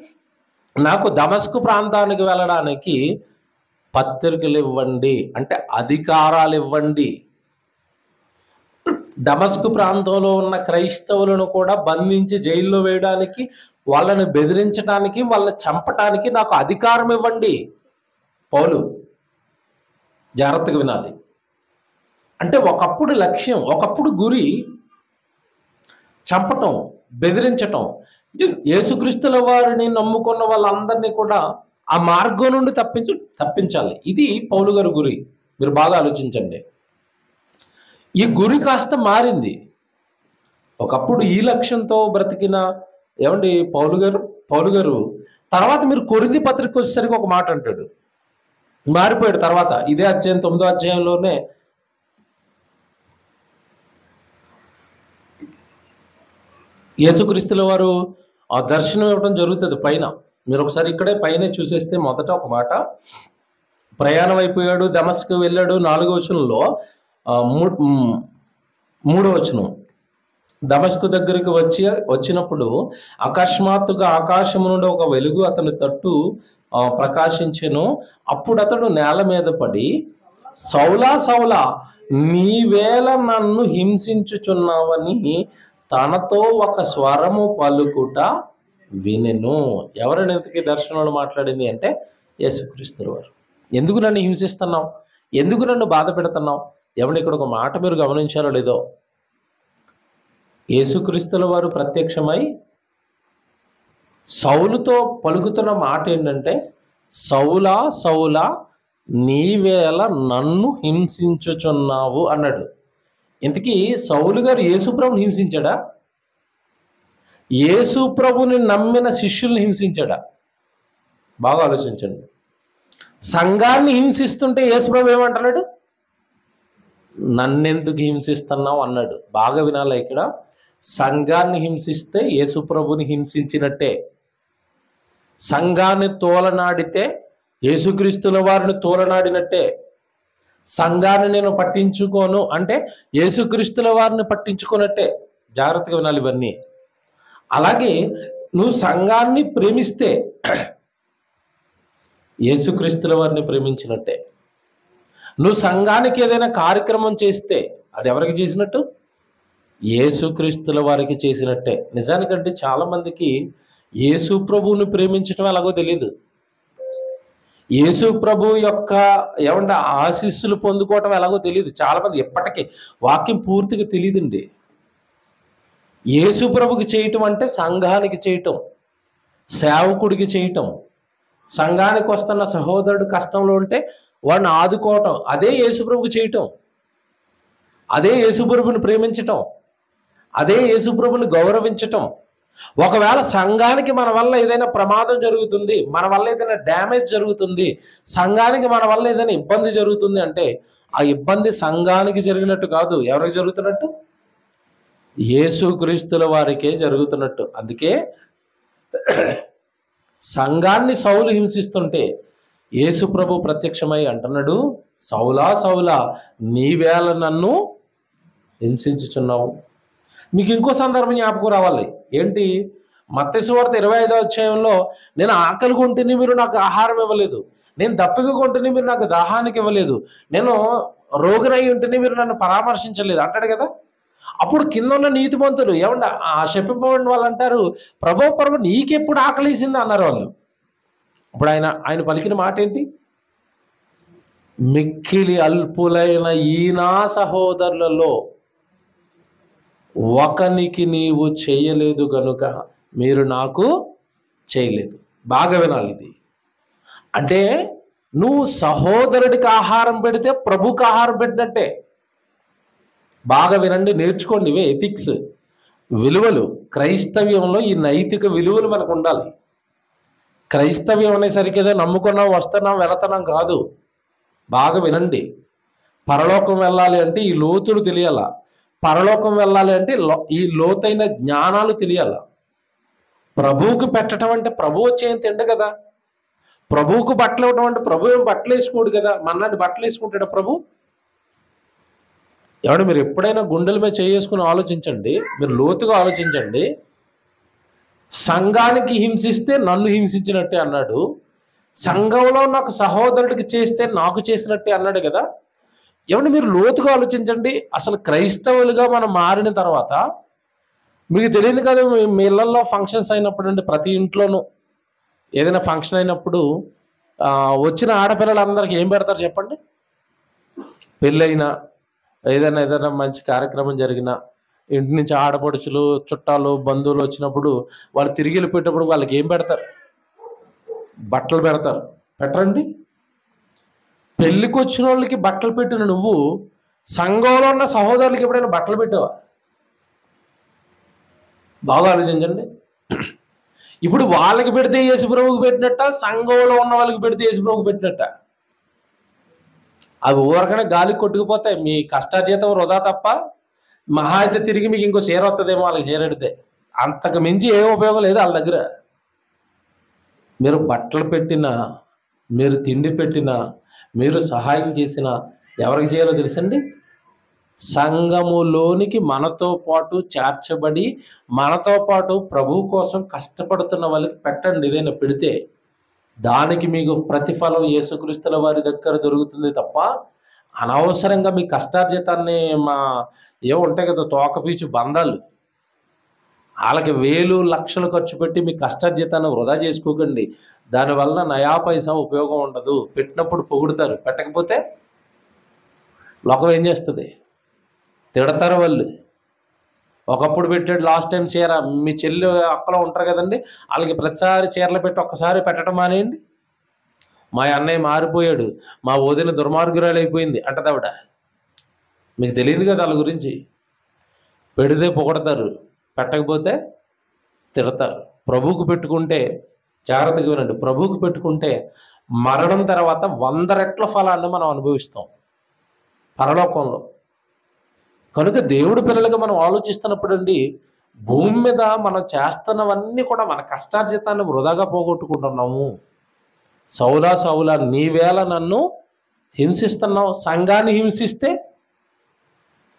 నాకు దమస్కు ప్రాంతానికి వెళ్ళడానికి పత్రికలు ఇవ్వండి, అంటే అధికారాలు ఇవ్వండి. దమస్కు ప్రాంతంలో ఉన్న క్రైస్తవులను కూడా బంధించి జైల్లో వేయడానికి, వాళ్ళని బెదిరించడానికి, వాళ్ళని చంపటానికి నాకు అధికారం ఇవ్వండి. పౌలు జాగ్రత్తగా వినాలి. అంటే ఒకప్పుడు లక్ష్యం, ఒకప్పుడు గురి చంపటం, బెదిరించటం. యేసుక్రీస్తుల వారిని నమ్ముకున్న వాళ్ళందరినీ కూడా ఆ మార్గం నుండి తప్పించాలి. ఇది పౌలు గారి గురి. మీరు బాగా ఆలోచించండి. ఈ గురి కాస్త మారింది. ఒకప్పుడు ఈ లక్ష్యంతో బ్రతికిన పౌలు గారు తర్వాత మీరు కొరింథీ పత్రిక వచ్చేసరికి ఒక మాట అంటాడు, మారిపోయాడు. తర్వాత ఇదే అధ్యాయం 9వ అధ్యాయంలోనే యేసుక్రీస్తుల వారు ఆ దర్శనం ఇవ్వడం జరుగుతుంది పైన. మీరు ఒకసారి ఇక్కడే పైనే చూసేస్తే మొదట ఒక మాట, ప్రయాణం అయిపోయాడు, దమస్కు వెళ్ళాడు. 4వ వచనంలో 3వ వచనం, దమస్కు దగ్గరికి వచ్చినప్పుడు అకస్మాత్తుగా ఆకాశము నుండి ఒక వెలుగు అతని తట్టు ప్రకాశించెను. అప్పుడు అతడు నేల మీద పడి, సౌలా సౌలా, నీవేళ నన్ను హింసించుచున్నావని తనతో ఒక స్వరము పలుకుట వినెను. ఎవరైనా ఇంతకీ దర్శనంలో మాట్లాడింది అంటే యేసుక్రీస్తుల వారు. ఎందుకు నన్ను హింసిస్తున్నావు, ఎందుకు నన్ను బాధ పెడుతున్నావు? ఎవరిని ఇక్కడ ఒక మాట మీరు గమనించారో లేదో, యేసుక్రీస్తుల వారు ప్రత్యక్షమై సౌలుతో పలుకుతున్న మాట ఏంటంటే, సౌలా సౌలా, నీవేళ నన్ను హింసించుచున్నావు అన్నాడు. ఇంతకీ సౌలు గారు యేసుప్రభుని హింసించాడా? యేసుప్రభుని నమ్మిన శిష్యుల్ని హింసించాడా? బాగా ఆలోచించండి. సంఘాన్ని హింసిస్తుంటే యేసుప్రభు ఏమంటున్నాడు? నన్నెందుకు హింసిస్తున్నావు అన్నాడు. బాగా వినాలి ఇక్కడ. సంఘాన్ని హింసిస్తే యేసుప్రభుని హింసించినట్టే. సంఘాన్ని తోలనాడితే యేసుక్రీస్తుల వారిని తోలనాడినట్టే. సంఘాన్ని నేను పట్టించుకోను అంటే యేసుక్రీస్తుల వారిని పట్టించుకున్నట్టే. జాగ్రత్తగా వినాలి ఇవన్నీ. అలాగే నువ్వు సంఘాన్ని ప్రేమిస్తే యేసుక్రీస్తుల వారిని ప్రేమించినట్టే. నువ్వు సంఘానికి ఏదైనా కార్యక్రమం చేస్తే అది ఎవరికి చేసినట్టు? యేసుక్రీస్తుల వారికి చేసినట్టే. నిజానికంటే చాలా మందికి యేసు ప్రభువుని ప్రేమించడం ఎలాగో తెలియదు. యేసు ప్రభు యొక్క ఆశీస్సులు పొందుకోవటం ఎలాగో తెలియదు. చాలా మంది ఎప్పటికీ వాక్యం పూర్తిగా తెలియదండి. యేసు ప్రభుకి చేయటం అంటే సంఘానికి చేయటం, సేవకుడికి చేయటం, సంఘానికి వస్తున్న సహోదరుడు కష్టంలో ఉంటే వాడిని ఆదుకోవటం, అదే యేసు ప్రభుకి చేయటం, అదే యేసు ప్రభుని ప్రేమించటం, అదే యేసు ప్రభుని గౌరవించటం. ఒకవేళ సంఘానికి మన వల్ల ఏదైనా ప్రమాదం జరుగుతుంది, మన వల్ల ఏదైనా డ్యామేజ్ జరుగుతుంది, సంఘానికి మన వల్ల ఏదైనా ఇబ్బంది జరుగుతుంది అంటే ఆ ఇబ్బంది సంఘానికి జరిగినట్టు కాదు. ఎవరికి జరుగుతున్నట్టు? యేసుక్రీస్తుల వారికే జరుగుతున్నట్టు. అందుకే సంఘాన్ని సౌలు హింసిస్తుంటే యేసు ప్రభు ప్రత్యక్షమై అంటున్నాడు, సౌలా సౌలా, నీవేళ నన్ను హింసించుచున్నావు. మీకు ఇంకో సందర్భం జ్ఞాపకం రావాలి. ఏంటి? మత్తయి సువార్త 25వ అధ్యాయంలో, నేను ఆకలి కొంటిని మీరు నాకు ఆహారం ఇవ్వలేదు, నేను దప్పిక కొంటిని మీరు నాకు దాహానికి ఇవ్వలేదు, నేను రోగినై ఉంటేనే మీరు నన్ను పరామర్శించలేదు అంటాడు కదా. అప్పుడు కింద ఉన్న నీతిమంతులు ఆ శపింపబడిన వాళ్ళు అంటారు, ప్రభు నీకెప్పుడు ఆకలిసింది అన్నారు వాళ్ళు. అప్పుడు ఆయన పలికిన మాట ఏంటి? మిక్కిలి అల్పులైన ఈనా సహోదరులలో ఒకనికి నీవు చేయలేదు గనుక మీరు నాకు చేయలేదు. బాగా వినాలి ఇది. అంటే నువ్వు సహోదరుడికి ఆహారం పెడితే ప్రభుకి ఆహారం పెట్టినట్టే. బాగా వినండి, నేర్చుకోండి. ఇవే ఎథిక్స్, విలువలు. క్రైస్తవ్యంలో ఈ నైతిక విలువలు మనకు ఉండాలి. క్రైస్తవ్యం అనేసరికి ఏదో నమ్ముకున్నాం, వస్తున్నాం, వెళుతున్నాం కాదు. బాగా వినండి. పరలోకం వెళ్ళాలి అంటే ఈ లోతులు తెలియాల. పరలోకం వెళ్ళాలి అంటే ఈ లోతైన జ్ఞానాలు తెలియాల. ప్రభువుకు పెట్టడం అంటే ప్రభు వచ్చేం తిండు కదా. ప్రభువుకు బట్టలు ఇవ్వడం అంటే ప్రభు ఏం బట్టలు వేసుకోడు కదా. మన్నాడు బట్టలు వేసుకుంటాడు ప్రభు? మీరు ఎప్పుడైనా గుండెల మీద చేసుకుని ఆలోచించండి, మీరు లోతుగా ఆలోచించండి. సంఘానికి హింసిస్తే నన్ను హింసించినట్టే అన్నాడు, సంఘంలో నాకు సహోదరుడికి చేస్తే నాకు చేసినట్టే అన్నాడు కదా. ఏమంటే మీరు లోతుగా ఆలోచించండి. అసలు క్రైస్తవులుగా మనం మారిన తర్వాత మీకు తెలియదు కదా, మీ ఇళ్లలో ఫంక్షన్స్ అయినప్పుడు అండి, ప్రతి ఇంట్లోనూ ఏదైనా ఫంక్షన్ అయినప్పుడు వచ్చిన ఆడపిల్లలందరికీ ఏం పెడతారు చెప్పండి? పెళ్ళైనా ఏదైనా మంచి కార్యక్రమం జరిగినా ఇంటి నుంచి ఆడపడుచులు చుట్టాలు బంధువులు వచ్చినప్పుడు వాళ్ళు తిరిగి వెళ్ళిపోయేటప్పుడు వాళ్ళకి ఏం పెడతారు? బట్టలు పెడతారు. పెట్టరండి? పెళ్ళికి వచ్చిన వాళ్ళకి బట్టలు పెట్టిన నువ్వు సంఘంలో ఉన్న సహోదరులకి ఎప్పుడైనా బట్టలు పెట్టావా? బాగా ఆలోచించండి. ఇప్పుడు వాళ్ళకి పెడితే యేసుప్రభువుకి పెట్టినట్ట, సంఘంలో ఉన్న వాళ్ళకి పెడితే యేసుప్రభువుకి పెట్టినట్ట? అవి ఊరకనే గాలి కొట్టుకుపోతాయి. మీ కష్టార్జితం వృధా తప్ప మహా అయితే తిరిగి మీకు ఇంకో చీర వస్తుందేమో వాళ్ళకి చీరెడితే. అంతకు మించి ఏ ఉపయోగం లేదు వాళ్ళ దగ్గర. మీరు బట్టలు పెట్టినా, మీరు తిండి పెట్టినా, మీరు సహాయం చేసినా ఎవరికి చేయాలో తెలుసండి? సంఘములోనికి మనతో పాటు చేర్చబడి మనతో పాటు ప్రభు కోసం కష్టపడుతున్న వాళ్ళకి పెట్టండి. ఏదైనా పెడితే దానికి మీకు ప్రతిఫలం యేసుక్రీస్తుల వారి దగ్గర దొరుకుతుంది తప్ప అనవసరంగా మీ కష్టార్జితాన్ని ఏముంటాయి కదా తోకపీచు బంధాలు, వాళ్ళకి వేలు లక్షలు ఖర్చు పెట్టి మీ కష్టార్జితాన్ని వృధా చేసుకోకండి. దానివల్ల నయా పైసా ఉపయోగం ఉండదు. పెట్టినప్పుడు పొగుడుతారు, పెట్టకపోతే లోకం ఏం చేస్తుంది? తిడతారు వాళ్ళు. ఒకప్పుడు పెట్టాడు లాస్ట్ టైం చీర, మీ చెల్లి అక్కలో ఉంటారు కదండి, వాళ్ళకి ప్రతిసారి చీరలు పెట్టి ఒక్కసారి పెట్టడం మానేయండి. మా అన్నయ్య మారిపోయాడు, మా వదిన దుర్మార్గురాలు అయిపోయింది అంటది ఆవిడ. మీకు తెలియదు కదా వాళ్ళ గురించి. పెడితే పొగడతారు, పెట్టకపోతే తిడతారు. ప్రభువుకు పెట్టుకుంటే జాగ్రత్తగా వినండి, ప్రభువుకు పెట్టుకుంటే మరణం తర్వాత 100 రెట్ల ఫలాన్ని మనం అనుభవిస్తాం పరలోకంలో. కనుక దేవుడి పిల్లలుగా మనం ఆలోచిస్తున్నప్పుడు అండి, భూమి మీద మనం చేస్తున్నవన్నీ కూడా మన కష్టార్జితాన్ని వృధాగా పోగొట్టుకుంటున్నాము. సౌలా సౌలా నీవేళ నన్ను హింసిస్తున్నావు. సంఘాన్ని హింసిస్తే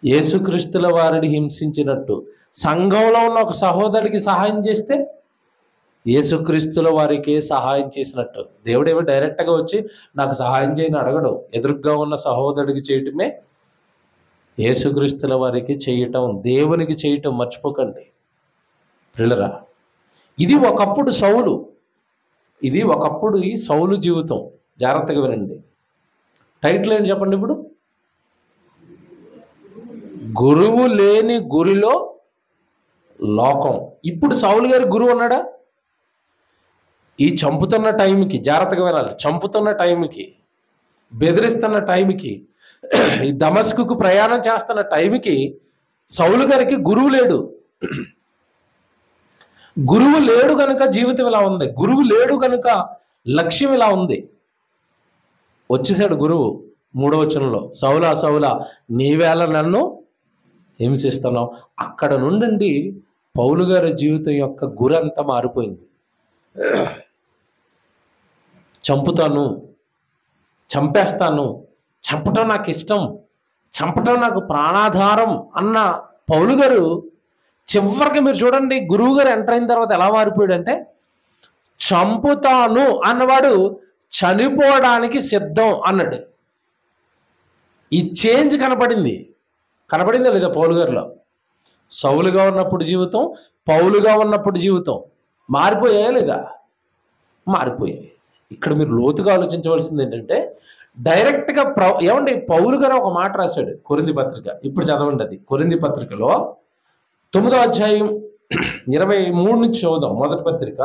యేసుక్రీస్తుల వారిని హింసించినట్టు, సంఘంలో ఉన్న ఒక సహోదరుడికి సహాయం చేస్తే యేసుక్రీస్తుల వారికి సహాయం చేసినట్టు. దేవుడేమో డైరెక్ట్గా వచ్చి నాకు సహాయం చేయని అడగడు. ఎదురుగ్గా ఉన్న సహోదరుడికి చేయటమే యేసుక్రీస్తుల వారికి చేయటం, దేవునికి చేయటం మర్చిపోకండి పిల్లరా. ఇది ఒకప్పుడు సౌలు, ఇది ఒకప్పుడు ఈ సౌలు జీవితం. జాగ్రత్తగా వినండి. టైటిల్ ఏంటి చెప్పండి ఇప్పుడు? గురువు లేని గురిలో లోకం. ఇప్పుడు సౌలు గారి గురువు ఉన్నాడా? ఈ చంపుతున్న టైంకి, జాగ్రత్తగా వినాలి, చంపుతున్న టైంకి, బెదిరిస్తున్న టైంకి, ఈ దమస్కుకు ప్రయాణం చేస్తున్న టైంకి సౌలు గారికి గురువు లేడు. గురువు లేడు కనుక జీవితం ఇలా ఉంది, గురువు లేడు కనుక లక్ష్యం ఇలా ఉంది. వచ్చేసాడు గురువు 3వ వచనంలో, సౌలా సౌలా నీవేళ నన్ను హింసిస్తున్నావు. అక్కడ నుండి పౌలు గారి జీవితం యొక్క గురి అంతా మారిపోయింది. చంపుతాను, చంపేస్తాను, చంపటం నాకు ఇష్టం, చంపటం నాకు ప్రాణాధారం అన్న పౌలు గారు చివరికి మీరు చూడండి, గురువు గారు ఎంటర్ అయిన తర్వాత ఎలా మారిపోయాడంటే, చంపుతాను అన్నవాడు చనిపోవడానికి సిద్ధం అన్నాడు. ఈ చేంజ్ కనపడిందా లేదా పౌలు గారిలో? సౌలుగా ఉన్నప్పుడు జీవితం, పౌలుగా ఉన్నప్పుడు జీవితం మారిపోయాయా లేదా? మారిపోయాయి. ఇక్కడ మీరు లోతుగా ఆలోచించవలసింది ఏంటంటే, డైరెక్ట్గా ఏమండి పౌలు గారు ఒక మాట రాశాడు కొరింథీ పత్రిక. ఇప్పుడు చదవండి, అది కొరింథీ పత్రికలో 9వ అధ్యాయం 23 నుంచి చదువుదాం. మొదటి పత్రిక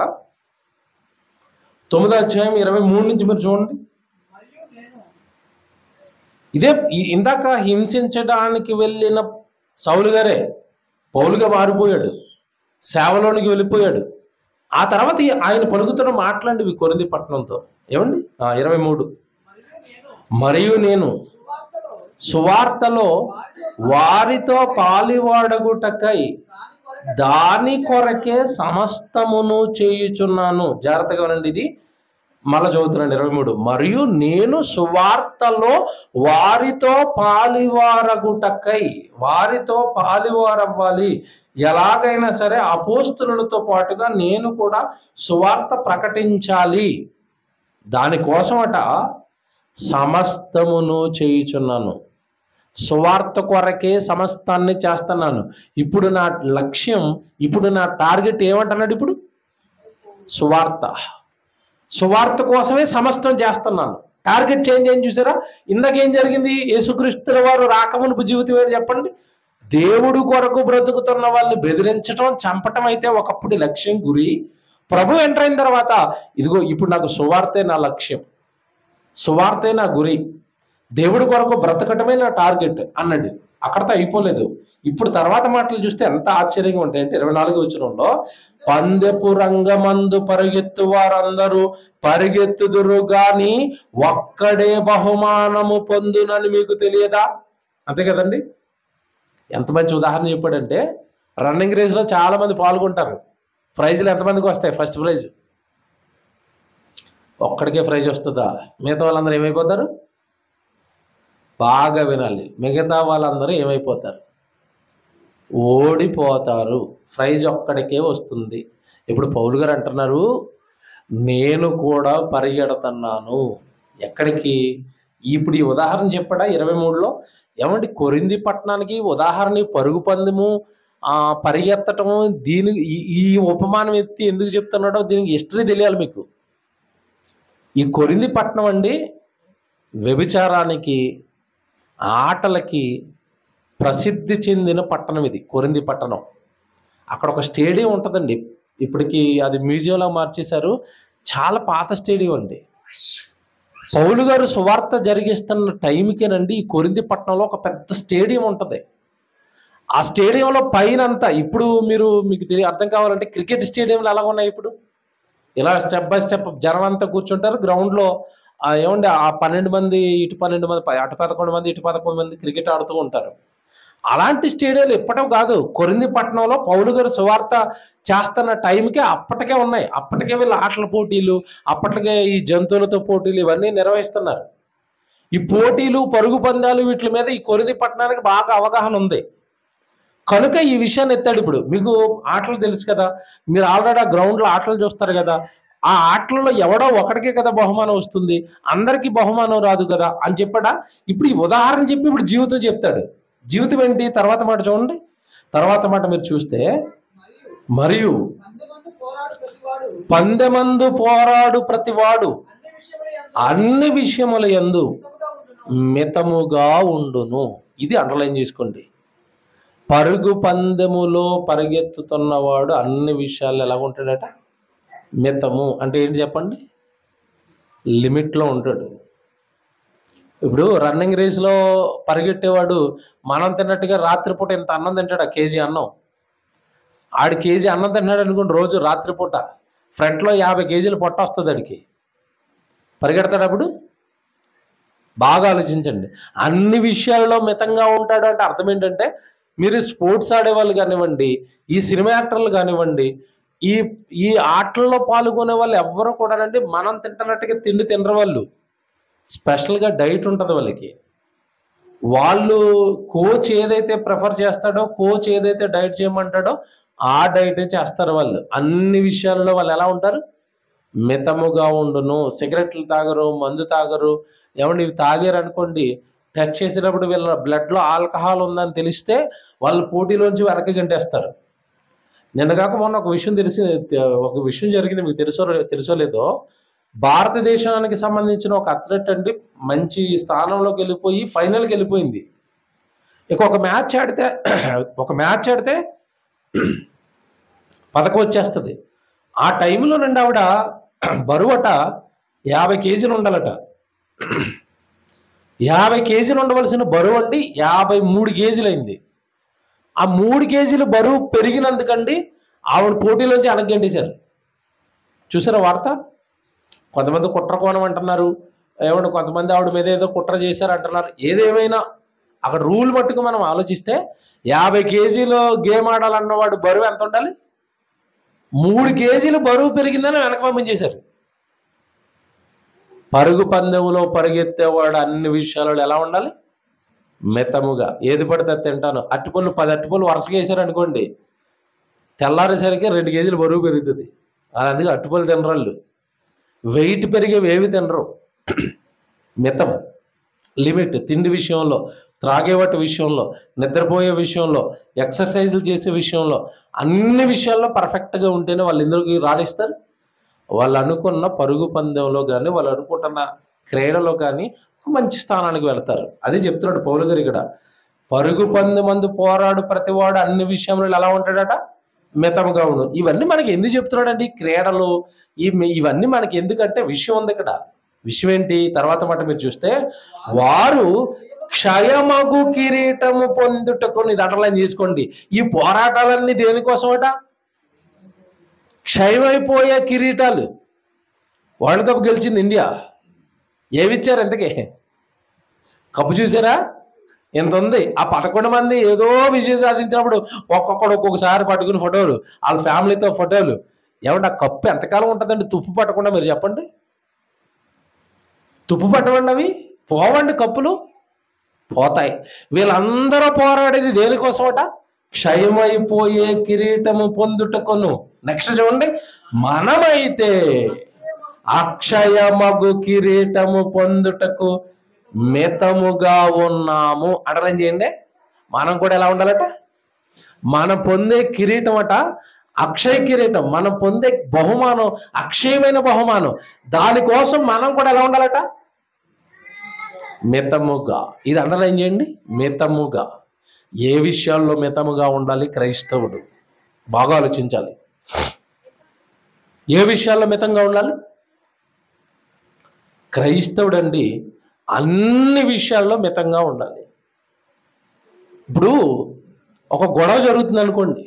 9వ అధ్యాయం 23 నుంచి మీరు చూడండి. ఇదే ఇందాక హింసించడానికి వెళ్ళిన సౌలు గారే పౌలుగా మారిపోయాడు, సేవలోనికి వెళ్ళిపోయాడు. ఆ తర్వాత ఆయన పలుకుతున్న మాట్లాడివి కొరింథీ పట్టణంతో. ఏమండి 23, మరియు నేను సువార్తలో వారితో పాలివాడగుటకై దాని కొరకే సమస్తమును చేయుచున్నాను. జాగ్రత్తగా వినండి, ఇది మళ్ళా చదువుతున్నాను 23. మరియు నేను సువార్తలో వారితో పాలివారవ్వాలి. ఎలాగైనా సరే అపోస్తులతో పాటుగా నేను కూడా సువార్త ప్రకటించాలి. దానికోసమట సమస్తమును చేయుచున్నాను. సువార్త కొరకే సమస్తాన్ని చేస్తున్నాను. ఇప్పుడు నా లక్ష్యం, ఇప్పుడు నా టార్గెట్ ఏమంటున్నాడు? ఇప్పుడు సువార్త కోసమే సమస్తం చేస్తున్నాను. టార్గెట్ చేంజ్ ఏం చూసారా? ఇందాకేం జరిగింది? యేసుక్రీస్తుల వారు రాకమునుపు జీవితం ఏంటి చెప్పండి? దేవుడు కొరకు బ్రతుకుతున్న వాళ్ళని బెదిరించడం, చంపటం అయితే ఒకప్పుడు లక్ష్యం, గురి. ప్రభు ఎంటర్ అయిన తర్వాత ఇదిగో ఇప్పుడు నాకు సువార్తే నా లక్ష్యం, సువార్తే నా గురి, దేవుడి కొరకు బ్రతకటమే నా టార్గెట్ అన్నాడు. అక్కడతో అయిపోలేదు. ఇప్పుడు తర్వాత మాటలు చూస్తే ఎంత ఆశ్చర్యంగా ఉంటాయంటే 24వ వచనంలో, పందెపు రంగమందు పరిగెత్తు వారందరూ పరిగెత్తుదురు గాని ఒక్కడే బహుమానము పొందునని మీకు తెలియదా? అంతే కదండి. ఎంత మంచి ఉదాహరణ చెప్పాడంటే, రన్నింగ్ రేస్లో చాలా మంది పాల్గొంటారు. ప్రైజ్లు ఎంతమందికి వస్తాయి? ఫస్ట్ ప్రైజ్ ఒక్కడికే ప్రైజ్ వస్తుందా? మిగతా వాళ్ళందరూ ఏమైపోతారు? బాగా వినాలి. మిగతా వాళ్ళందరూ ఏమైపోతారు? ఓడిపోతారు. ప్రైజ్ ఒక్కడికే వస్తుంది. ఇప్పుడు పౌలు గారు అంటున్నారు, నేను కూడా పరిగెడుతున్నాను. ఎక్కడికి? ఇప్పుడు ఈ ఉదాహరణ చెప్పాడా 23లో? ఏమండి, కొరింథీ పట్టణానికి ఉదాహరణ పరుగు పందెము, పరిగెత్తటము. ఈ ఉపమానం ఎత్తి ఎందుకు చెప్తున్నాడో దీనికి హిస్టరీ తెలియాలి మీకు. ఈ కొరింథీ పట్టణం అండి వ్యభిచారానికి, ఆటలకి ప్రసిద్ధి చెందిన పట్టణం ఇది, కొరింథీ పట్టణం. అక్కడ ఒక స్టేడియం ఉంటుందండి. ఇప్పటికి అది మ్యూజియంలో మార్చేశారు. చాలా పాత స్టేడియం అండి. పౌలు గారు సువార్త జరిగిస్తున్న టైంకేనండి ఈ కొరింథీ పట్టణంలో ఒక పెద్ద స్టేడియం ఉంటుంది. ఆ స్టేడియంలో పైన అంతా, ఇప్పుడు మీకు అర్థం కావాలంటే క్రికెట్ స్టేడియంలు ఎలా ఉన్నాయి ఇప్పుడు, ఇలా స్టెప్ బై స్టెప్ జనం అంతా కూర్చుంటారు గ్రౌండ్లో. ఏమండి, ఆ 12 మంది ఇటు 12 మంది, అటు 11 మంది ఇటు 11 మంది క్రికెట్ ఆడుతూ ఉంటారు. అలాంటి స్టేడియాలు ఇప్పటం కాదు, కొరింథీ పట్టణంలో పౌలు గారు సువార్త చేస్తున్న టైంకే అప్పటికే ఉన్నాయి. అప్పటికే వీళ్ళు ఆటల పోటీలు, అప్పటికే ఈ జంతువులతో పోటీలు ఇవన్నీ నిర్వహిస్తున్నారు. ఈ పోటీలు, పరుగు పందాలు, వీటి మీద ఈ కొరింథీ పట్టణానికి బాగా అవగాహన ఉంది కనుక ఈ విషయాన్ని ఎత్తాడు. ఇప్పుడు మీకు ఆటలు తెలుసు కదా, మీరు ఆల్రెడీ ఆ గ్రౌండ్లో ఆటలు చూస్తారు కదా. ఆ ఆటలలో ఎవడో ఒకడికే కదా బహుమానం వస్తుంది, అందరికీ బహుమానం రాదు కదా అని చెప్పాడా. ఇప్పుడు ఈ ఉదాహరణ చెప్పి ఇప్పుడు జీవితం చెప్తాడు. జీవితం ఏంటి? తర్వాత మాట చూడండి. తర్వాత మాట మీరు చూస్తే, మరియు పందెమందు పోరాడు ప్రతివాడు అన్ని విషయముల యందు మితముగా ఉండును. ఇది అండర్లైన్ చేసుకోండి. పరుగు పందెములో పరిగెత్తుతున్నవాడు అన్ని విషయాలు ఎలా ఉంటాడట? మితము అంటే ఏంటి చెప్పండి? లిమిట్లో ఉంటాడు. ఇప్పుడు రన్నింగ్ రేస్లో పరిగెట్టేవాడు మనం తిన్నట్టుగా రాత్రిపూట ఇంత అన్నం తింటాడు, కేజీ అన్నం. ఆడు కేజీ అన్నం తింటాడు అనుకోండి రోజు రాత్రిపూట, ఫ్రంట్లో 50 కేజీలు పొట్ట వస్తుంది ఆడికి. పరిగెడతాడు అప్పుడు? బాగా ఆలోచించండి. అన్ని విషయాల్లో మితంగా ఉంటాడు అంటే అర్థం ఏంటంటే, మీరు స్పోర్ట్స్ ఆడేవాళ్ళు కానివ్వండి, ఈ సినిమా యాక్టర్లు కానివ్వండి, ఈ ఆటల్లో పాల్గొనే వాళ్ళు ఎవ్వరూ కూడానండి మనం తింటున్నట్టుగా తిండి తినరు. వాళ్ళు స్పెషల్గా డైట్ ఉంటుంది వాళ్ళకి. వాళ్ళు కోచ్ ఏదైతే ప్రిఫర్ చేస్తాడో, కోచ్ ఏదైతే డైట్ చేయమంటాడో ఆ డైటే చేస్తారు వాళ్ళు. అన్ని విషయాల్లో వాళ్ళు ఎలా ఉంటారు? మితముగా ఉండును. సిగరెట్లు తాగరు, మందు తాగరు. ఏమంటే ఇవి తాగారు అనుకోండి, టెస్ట్ చేసినప్పుడు వీళ్ళ బ్లడ్లో ఆల్కహాల్ ఉందని తెలిస్తే వాళ్ళు పోటీలోంచి వెనక్కి గంటేస్తారు. నిన్నగాక మొన్న ఒక విషయం జరిగింది, మీకు తెలుసో లేదో. భారతదేశానికి సంబంధించిన ఒక అథ్లెట్ అండి మంచి స్థానంలోకి వెళ్ళిపోయి ఫైనల్కి వెళ్ళిపోయింది. ఇక ఒక మ్యాచ్ ఆడితే పథకం వచ్చేస్తుంది. ఆ టైంలో నుండి ఆవిడ బరువట 50 కేజీలు ఉండాలట. 50 కేజీలు ఉండవలసిన బరువు అండి 53 కేజీలు అయింది. ఆ 3 కేజీలు బరువు పెరిగినందుకండి ఆవిడ పోటీలోంచి వెనక్కింటేశారు. చూసారా వార్త? కొంతమంది కుట్ర కోణం అంటున్నారు, ఏమంటే కొంతమంది ఆవిడ మీద ఏదో కుట్ర చేశారు అంటున్నారు. ఏదేమైనా అక్కడ రూల్ మట్టుకు మనం ఆలోచిస్తే 50 కేజీలు గేమ్ ఆడాలన్నవాడు బరువు ఎంత ఉండాలి? 3 కేజీలు బరువు పెరిగిందని వెనక పంపించేశారు. పరుగు పందెంలో పరిగెత్తేవాడు అన్ని విషయాలలో ఎలా ఉండాలి? మితముగా. ఏది పడితే తింటాను. అరటిపళ్ళు 10 అరటిపళ్ళు వరుసగా వేసారనుకోండి, తెల్లారేసరికి 2 కేజీలు బరువు పెరుగుతుంది. అందుకే అరటిపళ్ళు తినరాళ్ళు. వెయిట్ పెరిగేవి ఏవి తినరు. మితం, లిమిట్. తిండి విషయంలో, త్రాగేవాటి విషయంలో, నిద్రపోయే విషయంలో, ఎక్సర్సైజులు చేసే విషయంలో, అన్ని విషయాల్లో పర్ఫెక్ట్గా ఉంటేనే వాళ్ళు ఎందుకు రాణిస్తారు? వాళ్ళు అనుకున్న పరుగు పందెంలో కానీ, వాళ్ళు అనుకుంటున్న క్రీడలో కానీ మంచి స్థానానికి వెళ్తారు. అదే చెప్తున్నాడు పౌలు గారు ఇక్కడ. పరుగు పందెమందు పోరాడు ప్రతివాడు అన్ని విషయంలో ఎలా ఉంటాడట? మితముగా ఉండు. ఇవన్నీ మనకి ఎందుకు చెప్తున్నాడండి? క్రీడలు ఇవన్నీ మనకి ఎందుకంటే విషయం ఉంది ఇక్కడ. విషయం ఏంటి? తర్వాత మాట మీరు చూస్తే, వారు క్షయమగు కిరీటము పొందుటకు, ఇది అండర్లైన్ చేసుకోండి. ఈ పోరాటాలన్నీ దేనికోసమట? క్షయమైపోయే కిరీటాలు. వరల్డ్ కప్ గెలిచింది ఇండియా. ఏమిచ్చారు ఎంతకే? కప్పు చూసారా? ఎంత ఉంది? ఆ 11 మంది ఏదో విజయం సాధించినప్పుడు ఒక్కొక్కడు ఒక్కొక్కసారి పట్టుకుని ఫోటోలు, వాళ్ళ ఫ్యామిలీతో ఫోటోలు. ఏమంటే ఆ కప్పు ఎంతకాలం ఉంటుందండి తుప్పు పట్టకుండా? మీరు చెప్పండి. తుప్పు పట్టవండి, అవి పోవండి, కప్పులు పోతాయి. వీళ్ళందరూ పోరాడేది దేనికోసమట? క్షయమైపోయే కిరీటము పొందుటకును. నెక్స్ట్ చూడండి, మనమైతే అక్షయమగు కిరీటము పొందుటకు మితముగా ఉన్నాము. అండర్లైన్ చేయండి. మనం కూడా ఎలా ఉండాలట? మనం పొందే కిరీటం అట అక్షయ కిరీటం. మనం పొందే బహుమానం అక్షయమైన బహుమానం. దానికోసం మనం కూడా ఎలా ఉండాలట? మితముగా. ఇది అండర్లైన్ చేయండి. మితముగా. ఏ విషయాల్లో మితముగా ఉండాలి క్రైస్తవుడు? బాగా ఆలోచించాలి. ఏ విషయాల్లో మితంగా ఉండాలి క్రైస్తవుడు అండి? అన్ని విషయాల్లో మితంగా ఉండాలి. ఇప్పుడు ఒక గొడవ జరుగుతుంది అనుకోండి,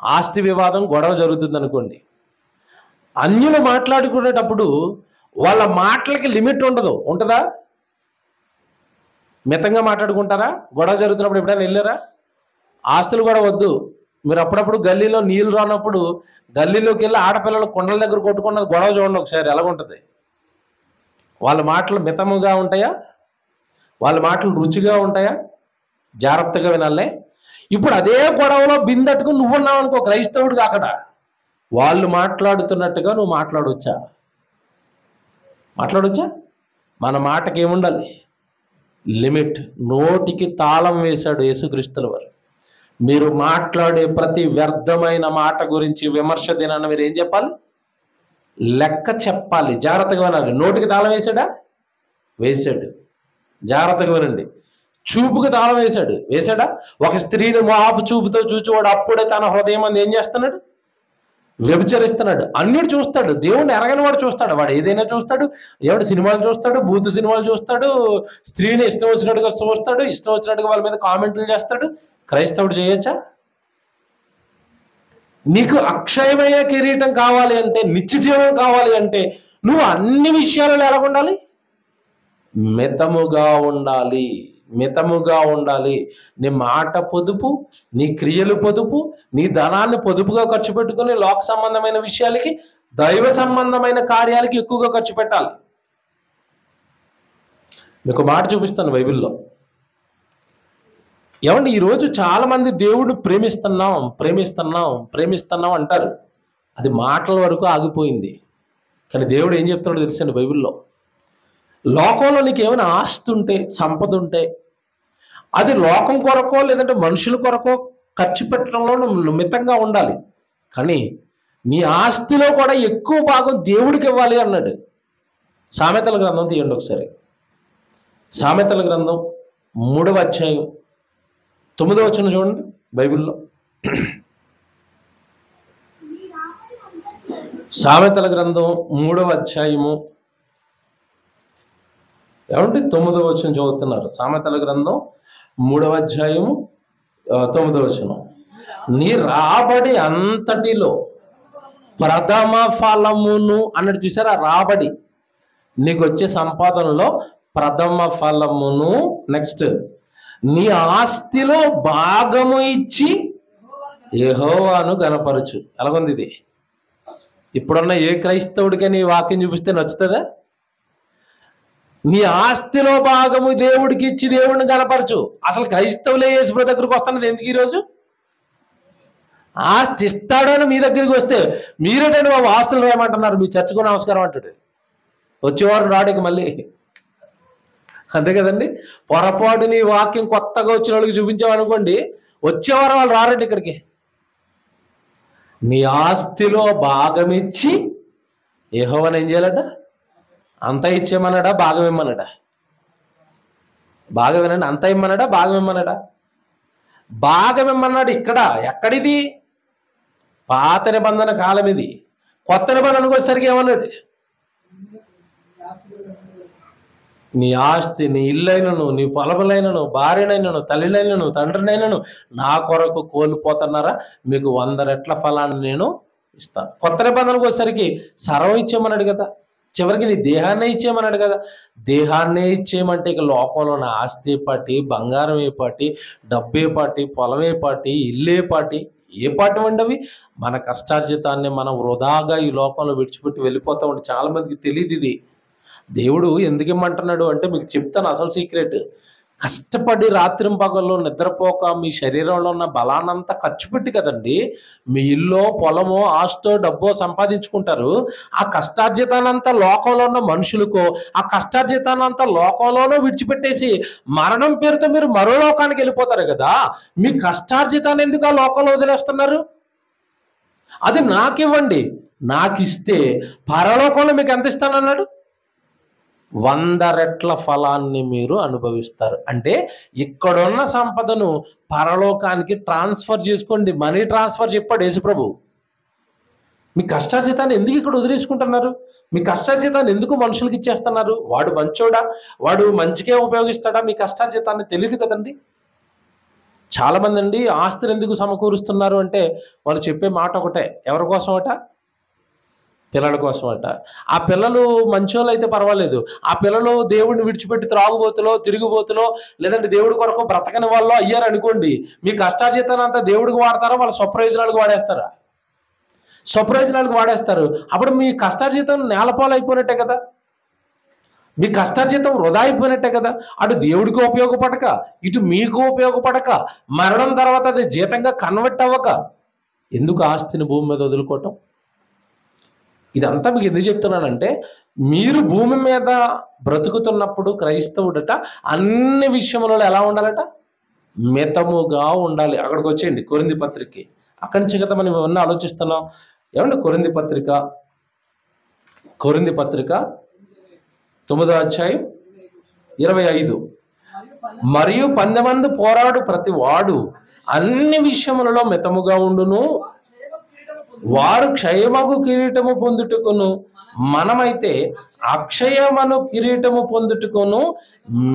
ఆస్తి వివాదం గొడవ జరుగుతుంది అనుకోండి. అన్యులు మాట్లాడుకునేటప్పుడు వాళ్ళ మాటలకి లిమిట్ ఉండదు. ఉంటుందా? మితంగా మాట్లాడుకుంటారా? గొడవ జరుగుతున్నప్పుడు ఎప్పుడైనా వెళ్ళారా? ఆస్తులు కూడా వద్దు. మీరు అప్పుడప్పుడు గల్లీలో నీళ్ళు రానప్పుడు గల్లీలోకి వెళ్ళి ఆడపిల్లలు కొండల దగ్గర కొట్టుకున్నది గొడవ చూడండి ఒకసారి, ఎలాగుంటుంది. వాళ్ళ మాటలు మితముగా ఉంటాయా? వాళ్ళ మాటలు రుచిగా ఉంటాయా? జాగ్రత్తగా వినాలే. ఇప్పుడు అదే గొడవలో బిందట్టుకుని నువ్వున్నావు అనుకో, క్రైస్తవుడిగా అక్కడ వాళ్ళు మాట్లాడుతున్నట్టుగా నువ్వు మాట్లాడొచ్చా? మన మాటకి ఏముండాలి? లిమిట్. నోటికి తాళం వేశాడు యేసుక్రీస్తుల వారు. మీరు మాట్లాడే ప్రతి వ్యర్థమైన మాట గురించి విమర్శ దినాన్ని మీరు ఏం చెప్పాలి? లెక్క చెప్పాలి. జాగ్రత్తగా వినాలి. నోటికి తాళం వేశాడు. జాగ్రత్తగా వినండి. చూపుకి తాళం వేశాడా? ఒక స్త్రీని మోహపు చూపుతో చూచేవాడు అప్పుడే తన హృదయం అందు ఏం చేస్తున్నాడు? వ్యభిచరిస్తున్నాడు. అన్యుడు చూస్తాడు, దేవుణ్ణి ఎరగని వాడు చూస్తాడు. వాడు ఏదైనా చూస్తాడు. ఎవడు సినిమాలు చూస్తాడు, బూతు సినిమాలు చూస్తాడు, స్త్రీని ఇష్టం వచ్చినట్టుగా చూస్తాడు, ఇష్టం వచ్చినట్టుగా వాళ్ళ మీద కామెంట్లు చేస్తాడు. క్రైస్తవుడు చేయొచ్చా? నీకు అక్షయమయ్యే కిరీటం కావాలి అంటే, నిత్య జీవం కావాలి అంటే నువ్వు అన్ని విషయాలలో ఎలా ఉండాలి? మితముగా ఉండాలి. నీ మాట పొదుపు, నీ క్రియలు పొదుపు, నీ ధనాన్ని పొదుపుగా ఖర్చు పెట్టుకుని లోక సంబంధమైన విషయాలకి, దైవ సంబంధమైన కార్యాలకి ఎక్కువగా ఖర్చు పెట్టాలి. మీకు మాట చూపిస్తాను బైబిల్లో. ఏమండి, ఈరోజు చాలా మంది దేవుడు ప్రేమిస్తున్నాం అంటారు. అది మాటల వరకు ఆగిపోయింది. కానీ దేవుడు ఏం చెప్తాడో తెలుసండి బైబిల్లో. లోకంలో నీకు ఏమైనా ఆస్తి ఉంటే, సంపద ఉంటే, అది లోకం కొరకో లేదంటే మనుషుల కొరకో ఖర్చు పెట్టడంలో నువ్వు మితంగా ఉండాలి. కానీ నీ ఆస్తిలో కూడా ఎక్కువ భాగం దేవుడికి ఇవ్వాలి అన్నాడు. సామెతల గ్రంథం తీయండి ఒకసారి. సామెతల గ్రంథం 3వ అధ్యాయం 9వ వచనం చూడండి బైబిల్లో. సామెతల గ్రంథం 3వ అధ్యాయము ఏమంటే 9వ వచనం చదువుతున్నారు. సామెతల గ్రంథం 3వ అధ్యాయము 9వ వచనం. నీ రాబడి అంతటిలో ప్రథమ ఫలమును అన్నట్టు చూసారా? రాబడి, నీకు వచ్చే సంపాదనలో ప్రథమ ఫలమును, నెక్స్ట్ నీ ఆస్తిలో భాగము ఇచ్చి యెహోవాను గణపరచు. ఎలాగుంది ఇది? ఇప్పుడున్న ఏ క్రైస్తవుడికని ఈ వాక్యం చూపిస్తే నచ్చుతుందా? నీ ఆస్తిలో భాగము దేవుడికి ఇచ్చి దేవుడిని కనపరచు. అసలు క్రైస్తవులే యేసు దగ్గరికి వస్తున్నది ఎందుకు ఈరోజు? ఆస్తి ఇస్తాడు అని మీ దగ్గరికి వస్తే మీరేటండి బాబు ఆస్తులు రాయమంటున్నారు, మీ చర్చకు నమస్కారం అంటాడు. వచ్చేవారు రాడికి మళ్ళీ, అంతే కదండి. పొరపాటు నీ వాక్యం కొత్తగా వచ్చిన వాళ్ళకి చూపించామనుకోండి, వచ్చేవారు వాళ్ళు రారండి ఇక్కడికి. నీ ఆస్తిలో భాగం ఇచ్చి యెహోవాను ఏం చేయాలట? అంతా ఇచ్చేయమన్నాడా, భాగం ఇమ్మన్నాడా? భాగం ఏనండి, అంతా ఇమ్మన్నాడా, భాగం ఇమ్మన్నాడా? భాగం ఇమ్మన్నాడు. ఇక్కడ ఎక్కడిది? పాత నిబంధన కాలం ఇది. కొత్త నిబంధనకు వచ్చేసరికి ఏమన్నాడు? నీ ఆస్తి, నీ ఇల్లైనను, నీ పొలములైనను, భార్యనైనను, తల్లినైనను, తండ్రినైనను నా కొరకు కోల్పోతున్నారా, మీకు 100 రెట్ల ఫలాన్ని నేను ఇస్తాను. కొత్త నిబంధనకు వచ్చేసరికి సర్వం ఇచ్చేయమన్నాడు కదా. చివరికి నీ దేహాన్నే ఇచ్చేయమన్నాడు కదా. దేహాన్నే ఇచ్చేయమంటే ఇక లోకంలో నా ఆస్తి పాటి, బంగారం ఏ పాటి, డబ్బే పాటి, పొలమే పాటి, ఇల్లే పాటి, ఏ పాటి ఉండవి? మన కష్టార్జితాన్ని మనం వృధాగా ఈ లోకంలో విడిచిపెట్టి వెళ్ళిపోతూ ఉంటే చాలా మందికి తెలియదు ఇది. దేవుడు ఎందుకు ఇమ్మంటున్నాడు అంటే మీకు చెప్తాను అసలు సీక్రెట్. కష్టపడి రాత్రింపగల్లో నిద్రపోక మీ శరీరంలో ఉన్న బలానంతా ఖర్చు పెట్టి కదండి మీ ఇల్లు, పొలమో, ఆస్తో, డబ్బో సంపాదించుకుంటారు. ఆ కష్టార్జితానంతా లోకంలో ఉన్న మనుషులకో, ఆ కష్టార్జితానంతా లోకంలోనూ విడిచిపెట్టేసి మరణం పేరుతో మీరు మరో లోకానికి వెళ్ళిపోతారు కదా. మీ కష్టార్జితాన్ని ఎందుకు ఆ లోకంలో వదిలేస్తున్నారు? అది నాకివ్వండి, నాకిస్తే పరలోకంలో మీకు ఎంత ఇస్తానన్నాడు? 100 రెట్ల ఫలాన్ని మీరు అనుభవిస్తారు. అంటే ఇక్కడున్న సంపదను పరలోకానికి ట్రాన్స్ఫర్ చేసుకోండి. మనీ ట్రాన్స్ఫర్ చెప్పాడు యేసుప్రభు. మీ కష్టార్జితాన్ని ఎందుకు ఇక్కడ వదిలేసుకుంటున్నారు? మీ కష్టార్జితాన్ని ఎందుకు మనుషులకి ఇచ్చేస్తున్నారు? వాడు మంచోడా, వాడు మంచికే ఉపయోగిస్తాడా? మీ కష్టార్జితాన్ని తెలియదు కదండి. చాలామంది అండి ఆస్తులు ఎందుకు సమకూరుస్తున్నారు అంటే వాళ్ళు చెప్పే మాట ఒకటే, ఎవరి కోసం అట? పిల్లల కోసం అట. ఆ పిల్లలు మంచోళ్ళు అయితే పర్వాలేదు, ఆ పిల్లలు దేవుడిని విడిచిపెట్టి త్రాగుబోతులో, తిరుగుబోతులో, లేదంటే దేవుడి కొరకు బ్రతకని వాళ్ళు అయ్యారనుకోండి, మీ కష్టార్జితాన్ని అంతా దేవుడికి వాడతారా, వాళ్ళ స్వప్రయోజనాలకు వాడేస్తారా? స్వప్రయోజనాలకు వాడేస్తారు. అప్పుడు మీ కష్టార్జితం నేలపాలు అయిపోయినట్టే కదా, మీ కష్టార్జితం వృధా అయిపోయినట్టే కదా. అటు దేవుడికి ఉపయోగపడక, ఇటు మీకు ఉపయోగపడక, మరణం తర్వాత అది జీతంగా కన్వర్ట్ అవ్వక ఎందుకు ఆస్తిని భూమి మీద వదులుకోవటం? ఇదంతా మీకు ఎందుకు చెప్తున్నానంటే మీరు భూమి మీద బ్రతుకుతున్నప్పుడు క్రైస్తవుడట అన్ని విషయములలో ఎలా ఉండాలట? మితముగా ఉండాలి. అక్కడికి వచ్చేయండి కొరింథీ పత్రికకి. అక్కడి నుంచి కదా మనం ఇవన్నీ ఆలోచిస్తున్నాం. ఏమండి కొరింథీ పత్రిక 9వ అధ్యాయం 25. మరియు 12 మంది పోరాడు ప్రతి వాడు అన్ని విషయములలో మితముగా ఉండును, వారు క్షయమగు కిరీటము పొందుటకును, మనమైతే అక్షయమను కిరీటము పొందుటకును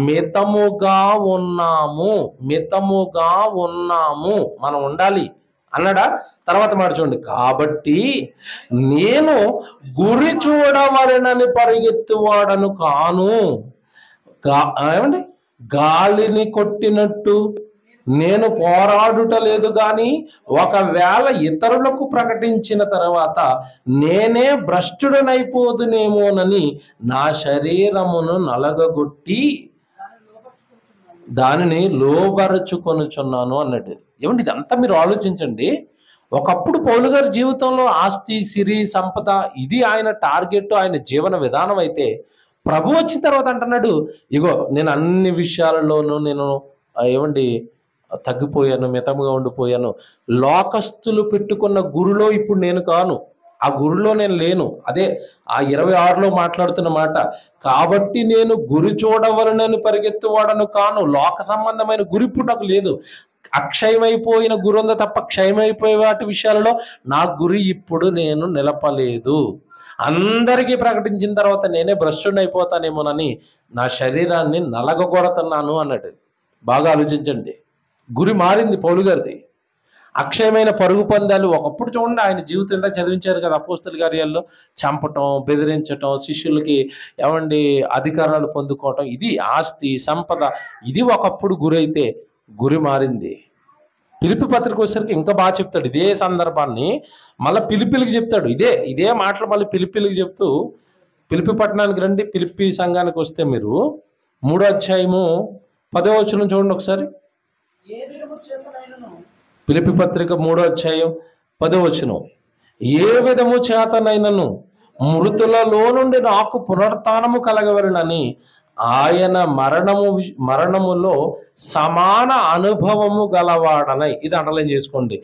మితముగా ఉన్నాము. మితముగా ఉన్నాము మనం ఉండాలి అన్నాడా? తర్వాత మాట చూడండి. కాబట్టి నేను గురి చూడవలెనని పరిగెత్తువాడను కాను. ఏమండి, గాలిని కొట్టినట్టు నేను పోరాడుట లేదు, కానీ ఒకవేళ ఇతరులకు ప్రకటించిన తర్వాత నేనే భ్రష్టుడనైపోదునేమోనని నా శరీరమును నలగగొట్టి దానిని లోబరుచుకొనుచున్నాను అన్నట్టు. ఏమండి, ఇదంతా మీరు ఆలోచించండి. ఒకప్పుడు పౌలు గారి జీవితంలో ఆస్తి, సిరి, సంపద ఇది ఆయన టార్గెట్, ఆయన జీవన విధానం అయితే ప్రభు వచ్చిన తర్వాత అంటున్నాడు, ఇగో నేను అన్ని విషయాలలోనూ నేను తగ్గిపోయాను, మితంగా ఉండిపోయాను. లోకస్తులు పెట్టుకున్న గురిలో ఇప్పుడు నేను కాను, ఆ గురిలో నేను లేను. అదే ఆ 26లో మాట్లాడుతున్న మాట. కాబట్టి నేను గురి చూడవలనని పరిగెత్తువాడను కాను. లోక సంబంధమైన గురి ఇప్పుడు నాకు లేదు. అక్షయమైపోయిన గురి ఉందా తప్ప క్షయమైపోయే వాటి విషయాలలో నా గురి ఇప్పుడు నేను నిలపలేదు. అందరికీ ప్రకటించిన తర్వాత నేనే భ్రష్టుని అయిపోతానేమోనని నా శరీరాన్ని నలగగొడుతున్నాను అన్నాడు. బాగా ఆలోచించండి. గురి మారింది పౌలు గారిది. అక్షయమైన పరుగు పందాలు ఒకప్పుడు చూడండి, ఆయన జీవితం ఎంత చదివించారు కదా అపోస్తల కార్యాల్లో. చంపటం, బెదిరించటం, శిష్యులకి అధికారాలు పొందుకోవటం, ఇది ఆస్తి, సంపద, ఇది ఒకప్పుడు గురి అయితే గురి మారింది. పిలిపి పత్రిక వచ్చేసరికి ఇంకా బాగా చెప్తాడు ఇదే సందర్భాన్ని. మళ్ళీ పిలిపిలికి చెప్తాడు, ఇదే మాటలు మళ్ళీ పిలిపిలికి చెప్తూ పిలిపి పట్టణానికి రండి. పిలిపి సంఘానికి వస్తే మీరు 3వ అధ్యాయము 10వ వచనం చూడండి ఒకసారి. పిలిపి పత్రిక 3వ అధ్యాయం 10వ వచనం. ఏ విధము చేతనైనను మృతులలో నుండి నాకు పునరుత్థానము కలగవలెనని ఆయన మరణములో సమాన అనుభవము గలవాడనై. ఇది అండర్లైన్ చేసుకోండి.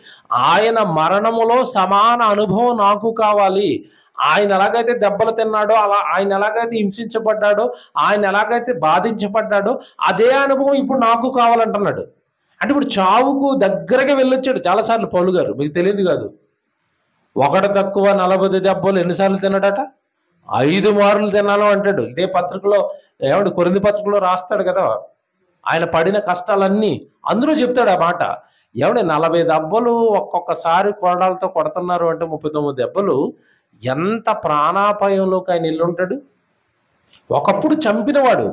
ఆయన మరణములో సమాన అనుభవం నాకు కావాలి. ఆయన ఎలాగైతే దెబ్బలు తిన్నాడో, ఆయన ఎలాగైతే హింసించబడ్డాడో, ఆయన ఎలాగైతే బాధించబడ్డాడో అదే అనుభవం ఇప్పుడు నాకు కావాలంటున్నాడు. అంటే ఇప్పుడు చావుకు దగ్గరగా వెళ్ళొచ్చాడు చాలాసార్లు పౌలు గారు. మీకు తెలియదు కాదు. ఒకటి తక్కువ 40 దెబ్బలు ఎన్నిసార్లు తిన్నాడట? 5 మార్లు తిన్నాను అంటాడు. ఇదే పత్రికలో ఏమంటే కొరింథీ పత్రికలో రాస్తాడు కదా, ఆయన పడిన కష్టాలన్నీ అందులో చెప్తాడు ఆ మాట. ఏమంటే 40 దెబ్బలు ఒక్కొక్కసారి కొరడాలతో కొడుతున్నారు అంటే 39 దెబ్బలు. ఎంత ప్రాణాపాయంలోకి ఆయన వెళ్ళుంటాడు. ఒకప్పుడు చంపినవాడు,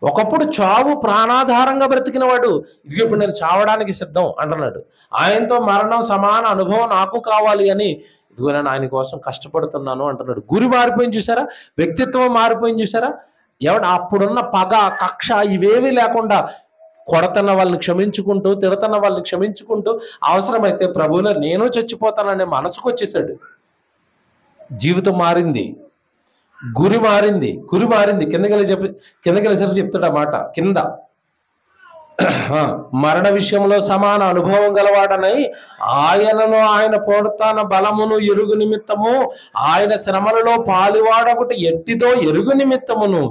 ఒకప్పుడు చావు ప్రాణాధారంగా బ్రతికినవాడు, ఇది ఇప్పుడు నేను చావడానికి సిద్ధం అంటున్నాడు. ఆయనతో మరణం సమాన అనుభవం నాకు కావాలి అని ఇదిగో నేను ఆయన కోసం కష్టపడుతున్నాను అంటున్నాడు. గురి మారిపోయింది చూసారా, వ్యక్తిత్వం మారిపోయింది చూసారా. ఏమంటే అప్పుడున్న పగ, కక్ష ఇవేమీ లేకుండా కొడతన్న వాళ్ళని క్షమించుకుంటూ, తిడుతున్న వాళ్ళని క్షమించుకుంటూ, అవసరమైతే ప్రభువులో నేను చచ్చిపోతాననే మనసుకు వచ్చేసాడు. జీవితం మారింది, గురి మారింది. కిందకెళ్ళి చెప్తాడు ఆ మాట కింద. మరణ విషయంలో సమాన అనుభవం గలవాడనై ఆయనను, ఆయన పునరుత్థాన బలమును ఎరుగు నిమిత్తము, ఆయన శ్రమలలో పాలువాడొకటి ఎట్టిదో ఎరుగు నిమిత్తమును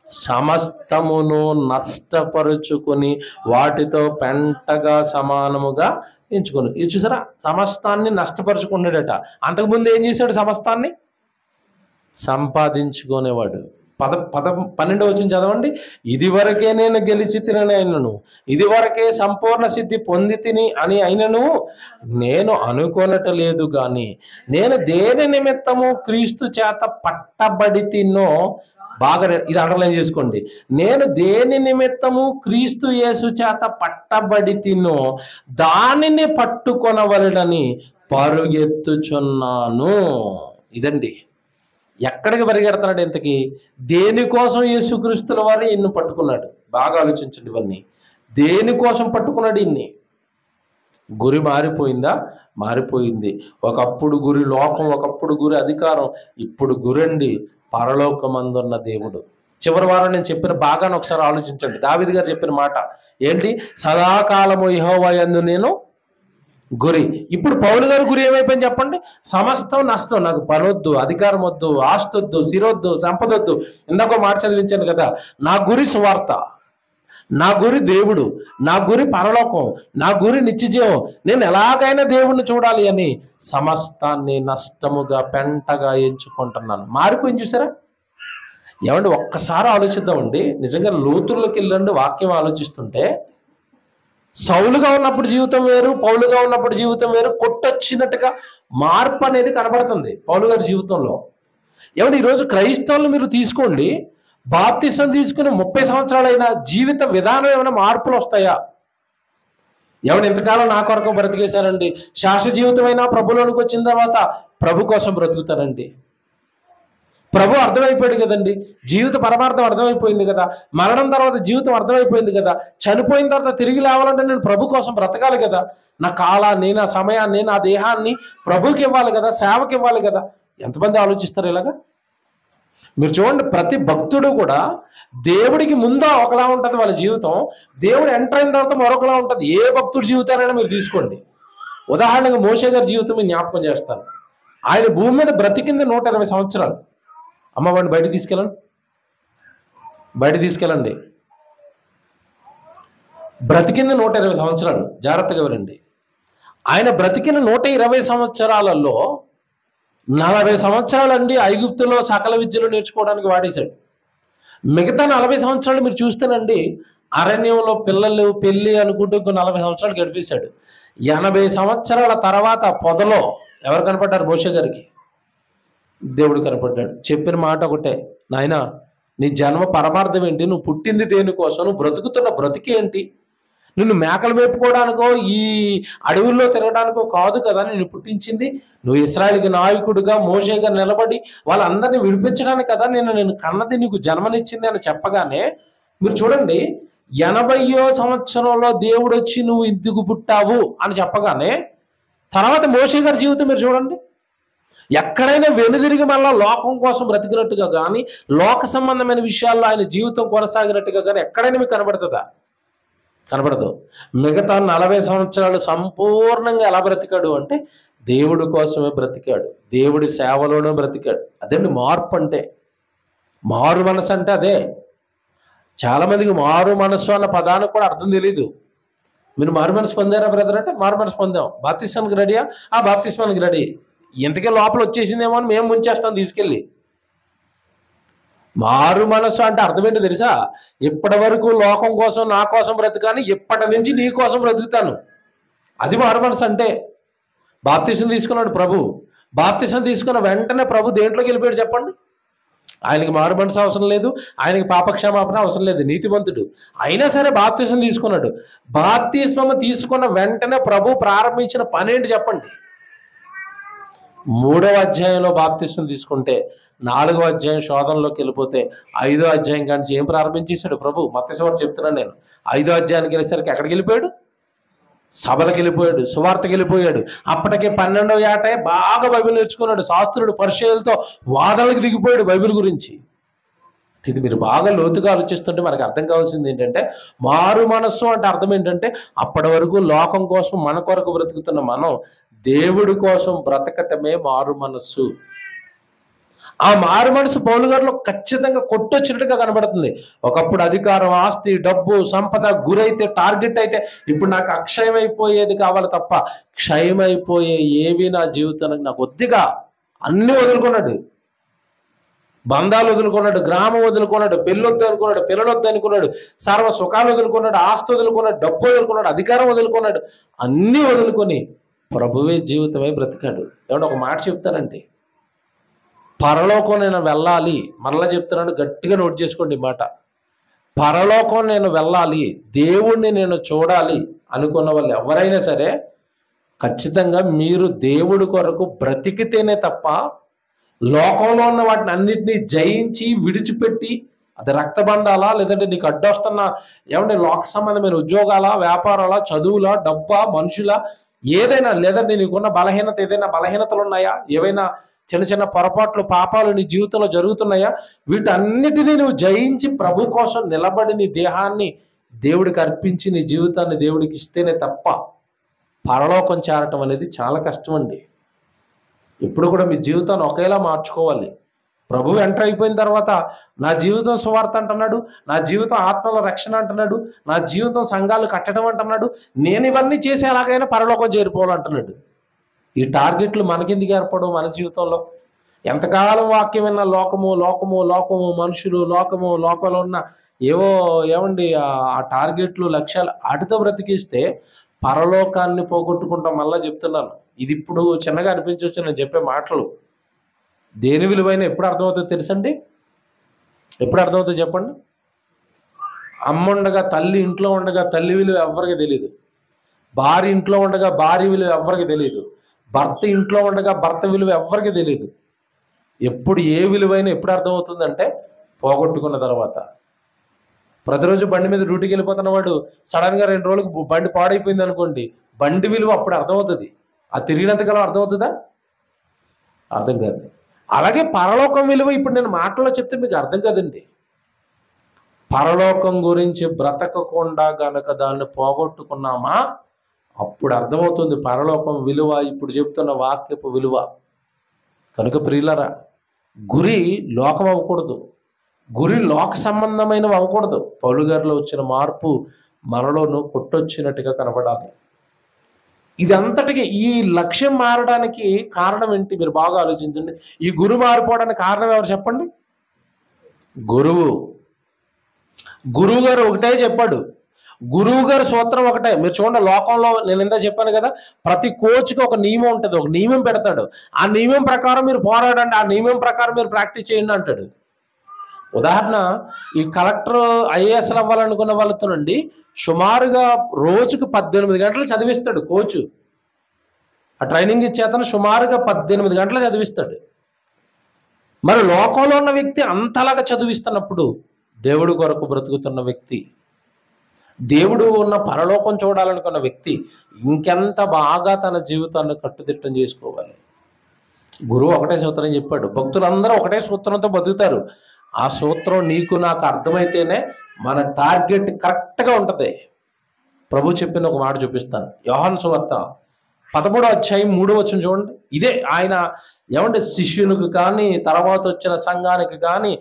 సమస్తమును నష్టపరుచుకొని వాటితో పెంటగా సమానముగా ఎంచుకుని. ఇది చూసారా, సమస్తాన్ని నష్టపరుచుకున్నాడట. అంతకుముందు ఏం చేశాడు? సమస్తాన్ని సంపాదించుకునేవాడు. 12వ వచనం చదవండి. ఇది వరకే నేను గెలిచి తినని అయినను, ఇది వరకే సంపూర్ణ సిద్ధి పొంది తిని అని అయినను నేను అనుకోనటలేదు గాని నేను దేని నిమిత్తము క్రీస్తు చేత పట్టబడి తిన్నో, బాగా ఇది అండర్లైన్ చేసుకోండి. నేను దేని నిమిత్తము క్రీస్తు యేసు చేత పట్టబడి తిన్నో దానిని పట్టుకొనవలెనని పరుగెత్తుచున్నాను. ఇదండి. ఎక్కడికి పరిగెడుతున్నాడు ఇంతకీ? దేనికోసం యేసుక్రీస్తుల వారు ఇన్ని పట్టుకున్నాడు? బాగా ఆలోచించండి. ఇవన్నీ దేనికోసం పట్టుకున్నాడు ఇన్ని? గురి మారిపోయిందా? మారిపోయింది. ఒకప్పుడు గురి లోకం, ఒకప్పుడు గురి అధికారం, ఇప్పుడు గురండి పరలోకమందున్న దేవుడు. చివరి వారం నేను చెప్పిన బాగానే ఒకసారి ఆలోచించండి. దావీదు గారు చెప్పిన మాట ఏంటి? సదాకాలము యెహోవా యందు నేను గురి. ఇప్పుడు పౌలు గారి గురి ఏమైపోయింది చెప్పండి? సమస్తం నష్టం, నాకు పనొద్దు, అధికారం వద్దు, ఆస్తొద్దు, సిరొద్దు, సంపదొద్దు. ఇందాక మాట చదివించాను కదా, నా గురి సువార్త, నా గురి దేవుడు, నా గురి పరలోకం, నా గురి నిత్యజీవం. నేను ఎలాగైనా దేవుణ్ణి చూడాలి అని సమస్తాన్ని నష్టముగా పెంటగా ఎంచుకుంటున్నాను. మారిపోయింది చూసారా. ఏమండి ఒక్కసారి ఆలోచిద్దామండి. నిజంగా లోతుల్లోకి వెళ్ళండి. వాక్యం ఆలోచిస్తుంటే సౌలుగా ఉన్నప్పుడు జీవితం వేరు, పౌలుగా ఉన్నప్పుడు జీవితం వేరు. కొట్టొచ్చినట్టుగా మార్పు అనేది కనబడుతుంది పౌలు గారి జీవితంలో. ఏమంటే ఈరోజు క్రైస్తవులు మీరు తీసుకోండి, బాప్తిసం తీసుకుని 30 సంవత్సరాలైన జీవిత విధానం ఏమైనా మార్పులు వస్తాయా? ఏమైనా ఇంతకాలం నా కొరకు బ్రతికేశారండి, శాశ్వత జీవితమైనా ప్రభులోనికి వచ్చిన తర్వాత ప్రభు కోసం బ్రతుకుతారండి. ప్రభు అర్థమైపోయాడు కదండి, జీవిత పరమార్థం అర్థమైపోయింది కదా, మరణం తర్వాత జీవితం అర్థమైపోయింది కదా, చనిపోయిన తర్వాత తిరిగి లేవాలంటే నేను ప్రభు కోసం బ్రతకాలి కదా, నా కాలాన్ని, నా సమయాన్ని, నా దేహాన్ని ప్రభుకి ఇవ్వాలి కదా, సేవకి ఇవ్వాలి కదా. ఎంతమంది ఆలోచిస్తారు ఇలాగా? మీరు చూడండి, ప్రతి భక్తుడు కూడా దేవుడికి ముందు ఒకలా ఉంటుంది వాళ్ళ జీవితం, దేవుడు ఎంటర్ అయిన తర్వాత మరొకలా ఉంటుంది. ఏ భక్తుడి జీవితానైనా మీరు తీసుకోండి. ఉదాహరణగా మోషే గారి జీవితం మీరు జ్ఞాపకం చేస్తాను. ఆయన భూమి మీద బ్రతికింది 120 సంవత్సరాలు. అమ్మవాడిని బయట తీసుకెళ్ళండి. బ్రతికింది 120 సంవత్సరాలు. జాగ్రత్తగా వినండి. ఆయన బ్రతికిన 120 సంవత్సరాలలో 40 సంవత్సరాలండి ఐగుప్తులో సకల విద్యలు నేర్చుకోవడానికి వాడేశాడు. మిగతా 40 సంవత్సరాలు మీరు చూస్తేనండి అరణ్యంలో పిల్లలు పెళ్ళి అనుకుంటూ ఇంకో 40 సంవత్సరాలు గడిపేశాడు. 80 సంవత్సరాల తర్వాత పొదలో ఎవరు కనపడ్డారు? మోషే గారికి దేవుడు కనపడ్డాడు. చెప్పిన మాట ఒకటే, నాయనా నీ జన్మ పరమార్థం ఏంటి? నువ్వు పుట్టింది దేనికోసం? నువ్వు బ్రతుకుతున్న బ్రతికి ఏంటి? నిన్ను మేకలు మేపుకోవడానికో ఈ అడవుల్లో తిరగడానికో కాదు కదా నిన్ను పుట్టించింది. నువ్వు ఇశ్రాయేలుకి నాయకుడిగా మోషేగా నిలబడి వాళ్ళందరినీ విడిపించడానికి కదా నేను కన్నది, నీకు జన్మనిచ్చింది అని చెప్పగానే మీరు చూడండి, 80వ సంవత్సరంలో దేవుడు వచ్చి నువ్వు ఇందుకు పుట్టావు అని చెప్పగానే తర్వాత మోషే గారి జీవితం మీరు చూడండి. ఎక్కడైనా వెనుదిరిగి మళ్ళా లోకం కోసం బ్రతికినట్టుగా కానీ, లోక సంబంధమైన విషయాల్లో ఆయన జీవితం కొనసాగినట్టుగా కానీ ఎక్కడైనా మీకు కనబడుతుందా? కనబడదు. మిగతా 40 సంవత్సరాలు సంపూర్ణంగా ఎలా బ్రతికాడు అంటే దేవుడి కోసమే బ్రతికాడు, దేవుడి సేవలోనే బ్రతికాడు. అదేంటి మార్పు అంటే? మారు మనసు అంటే అదే. చాలామందికి మారు మనసు అన్న పదానికి కూడా అర్థం తెలియదు. మీరు మారు మనసు పొందారా బ్రదర్ అంటే మారు మనసు పొందాం. బాప్తిస్మానికి రెడీయా? ఆ బాప్తిస్మానికి రెడీ. ఇంతకే లోపల వచ్చేసిందేమో అని మేము ముంచేస్తాం తీసుకెళ్ళి. మారు మనసు అంటే అర్థం ఏంటో తెలుసా? ఇప్పటి వరకు లోకం కోసం నా కోసం బ్రతకాను, ఇప్పటి నుంచి నీ కోసం బ్రతుకుతాను. అది మారు మనసు అంటే. బాప్తిసం తీసుకున్నాడు ప్రభు. బాప్తిసం తీసుకున్న వెంటనే ప్రభు దేంట్లోకి వెళ్ళిపోయాడు చెప్పండి? ఆయనకి మారు మనసు అవసరం లేదు, ఆయనకి పాపక్షమాపణ అవసరం లేదు, నీతిమంతుడు. అయినా సరే బాప్తిసం తీసుకున్నాడు. బాప్తిస్మము తీసుకున్న వెంటనే ప్రభు ప్రారంభించిన పని ఏంటి చెప్పండి? 3వ అధ్యాయంలో బాప్తిస్మం తీసుకుంటే 4వ అధ్యాయం శోధనలోకి వెళ్ళిపోతే 5వ అధ్యాయం కానీ ఏం ప్రారంభించేశాడు ప్రభు? మత్తయి సువార్త చెప్తున్నాను నేను. 5వ అధ్యాయానికి వెళ్ళేసరికి ఎక్కడికి వెళ్ళిపోయాడు? సభలకు వెళ్ళిపోయాడు, సువార్తకి వెళ్ళిపోయాడు. అప్పటికే 12వ ఏట బాగా బైబిల్ నేర్చుకున్నాడు. శాస్త్రుడు పరిచయాలతో వాదనలకు దిగిపోయాడు బైబిల్ గురించి. ఇది మీరు బాగా లోతుగా ఆలోచిస్తుంటే మనకు అర్థం కావాల్సింది ఏంటంటే, మారు మనస్సు అంటే అర్థం ఏంటంటే అప్పటి వరకు లోకం కోసం మన కొరకు బ్రతుకుతున్న మనం దేవుడి కోసం బ్రతకటమే మారు మనస్సు. ఆ మారు మనసు పౌలు గారిలో ఖచ్చితంగా కొట్టొచ్చినట్టుగా కనబడుతుంది. ఒకప్పుడు అధికారం, ఆస్తి, డబ్బు, సంపద గురైతే, టార్గెట్ అయితే, ఇప్పుడు నాకు అక్షయమైపోయేది కావాలి తప్ప క్షయమైపోయే ఏవి నా జీవితానికి నాకు వద్దుగా అన్ని వదులుకున్నాడు. బంధాలు వదులుకున్నాడు, గ్రామం వదులుకున్నాడు, పెళ్ళొద్దు అనుకున్నాడు, పిల్లలొద్దు అనుకున్నాడు, సర్వ సుఖాలు వదులుకున్నాడు, ఆస్తి వదులుకున్నాడు, డబ్బు వదులుకున్నాడు, అధికారం వదులుకున్నాడు. అన్నీ వదులుకొని ప్రభువే జీవితమై బ్రతికాడు. ఏమంటే ఒక మాట చెప్తానండి, పరలోకం నేను వెళ్ళాలి, మరలా చెప్తున్నాను, గట్టిగా నోట్ చేసుకోండి ఈ మాట. పరలోకం నేను వెళ్ళాలి, దేవుణ్ణి నేను చూడాలి అనుకున్న వాళ్ళు ఎవరైనా సరే ఖచ్చితంగా మీరు దేవుడి కొరకు బ్రతికితేనే తప్ప లోకంలో ఉన్న వాటిని అన్నిటినీ జయించి విడిచిపెట్టి, అది రక్తబంధాలా, లేదంటే నీకు అడ్డొస్తున్న ఏమంటే లోక సంబంధమైన ఉద్యోగాల, వ్యాపారాల, చదువుల, డబ్బా, మనుషుల, ఏదైనా, లేదంటే నీకున్న బలహీనత, ఏదైనా బలహీనతలు ఉన్నాయా, ఏవైనా చిన్న చిన్న పొరపాట్లు, పాపాలు నీ జీవితంలో జరుగుతున్నాయా, వీటన్నిటినీ నువ్వు జయించి ప్రభు కోసం నిలబడి నీ దేహాన్ని దేవుడికి అర్పించి నీ జీవితాన్ని దేవుడికి ఇస్తేనే తప్ప పరలోకం చేరటం అనేది చాలా కష్టం అండి. ఇప్పుడు కూడా మీ జీవితాన్ని ఒకేలా మార్చుకోవాలి. ప్రభు ఎంటర్ అయిపోయిన తర్వాత నా జీవితం సువార్త అంటున్నాడు, నా జీవితం ఆత్మల రక్షణ అంటున్నాడు, నా జీవితం సంఘాలు కట్టడం అంటున్నాడు, నేను ఇవన్నీ చేసి ఎలాగైనా పరలోకం చేరిపోవాలంటున్నాడు. ఈ టార్గెట్లు మనకెందుకు ఏర్పడవు? మన జీవితంలో ఎంతకాలం వాక్యం విన్న లోకము లోకము లోకము, మనుషులు లోకము, లోకంలో ఉన్న ఏవో ఏమండి ఆ టార్గెట్లు, లక్ష్యాలు వాటితో బ్రతికిస్తే పరలోకాన్ని పోగొట్టుకుంటాం. మళ్ళీ చెప్తున్నాను, ఇది ఇప్పుడు చిన్నగా అనిపించవచ్చు నేను చెప్పే మాటలు. దేని విలువైన ఎప్పుడు అర్థమవుతుందో తెలుసండి? ఎప్పుడు అర్థమవుతుందో చెప్పండి? అమ్మ ఉండగా తల్లి ఇంట్లో ఉండగా తల్లి విలువ ఎవరికి తెలియదు, భార్య ఇంట్లో ఉండగా భార్య విలువ ఎవరికి తెలియదు, భర్త ఇంట్లో ఉండగా భర్త విలువ ఎవరికి తెలియదు. ఎప్పుడు ఏ విలువైనా ఎప్పుడు అర్థమవుతుందంటే పోగొట్టుకున్న తర్వాత. ప్రతిరోజు బండి మీద డ్యూటీకి వెళ్ళిపోతున్న వాడు సడన్గా 2 రోజులకు బండి పాడైపోయింది అనుకోండి, బండి విలువ అప్పుడు అర్థమవుతుంది. ఆ తిరిగినంతకాలం అర్థమవుతుందా? అర్థం కాదు. అలాగే పరలోకం విలువ ఇప్పుడు నేను మాటల్లో చెప్తే మీకు అర్థం కదండి. పరలోకం గురించి బ్రతకకుండా గనక దాన్ని పోగొట్టుకున్నామా అప్పుడు అర్థమవుతుంది పరలోకం విలువ, ఇప్పుడు చెప్తున్న వాక్యపు విలువ. కనుక ప్రియులరా, గురి లోకం అవ్వకూడదు, గురి లోక సంబంధమైనవి అవ్వకూడదు. పౌలు గారిలో వచ్చిన మార్పు మనలోనూ కొట్టొచ్చినట్టుగా కనబడాలి. ఇదంతటికి ఈ లక్ష్యం మారడానికి కారణం ఏంటి? మీరు బాగా ఆలోచించండి. ఈ గురువు మారిపోవడానికి కారణం ఎవరు చెప్పండి? గురువు. గురువు గారు ఒకటే చెప్పాడు. గురువు గారి సూత్రం ఒకటే. మీరు చూడండి, లోకంలో నేను ఇందా చెప్పాను కదా, ప్రతి కోచ్కి ఒక నియమం ఉంటుంది, ఒక నియమం పెడతాడు. ఆ నియమం ప్రకారం మీరు పోరాడండి, ఆ నియమం ప్రకారం మీరు ప్రాక్టీస్ చేయండి అంటాడు. ఉదాహరణ, ఈ కలెక్టర్ ఐఏఎస్లు అవ్వాలనుకున్న వాళ్ళతోనండి సుమారుగా రోజుకు 18 గంటలు చదివిస్తాడు కోచ్. ఆ ట్రైనింగ్ ఇచ్చేతను సుమారుగా 18 గంటలు చదివిస్తాడు. మరి లోకంలో ఉన్న వ్యక్తి అంతలాగా చదివిస్తున్నప్పుడు దేవుడి కొరకు బ్రతుకుతున్న వ్యక్తి, దేవుడు ఉన్న పరలోకం చూడాలనుకున్న వ్యక్తి ఇంకెంత బాగా తన జీవితాన్ని కట్టుదిట్టం చేసుకోవాలి. గురువు ఒకటే సూత్రం చెప్పాడు, భక్తులందరూ ఒకటే సూత్రంతో బతుకుతారు. ఆ సూత్రం నీకు నాకు అర్థమైతేనే మన టార్గెట్ కరెక్ట్గా ఉంటుంది. ప్రభు చెప్పిన ఒక మాట చూపిస్తాను. యోహాను సువార్త 13వ అధ్యాయం 3వ వచనం చూడండి. ఇదే ఆయన ఏమంటే శిష్యులకు కానీ తర్వాత వచ్చిన సంఘానికి కానీ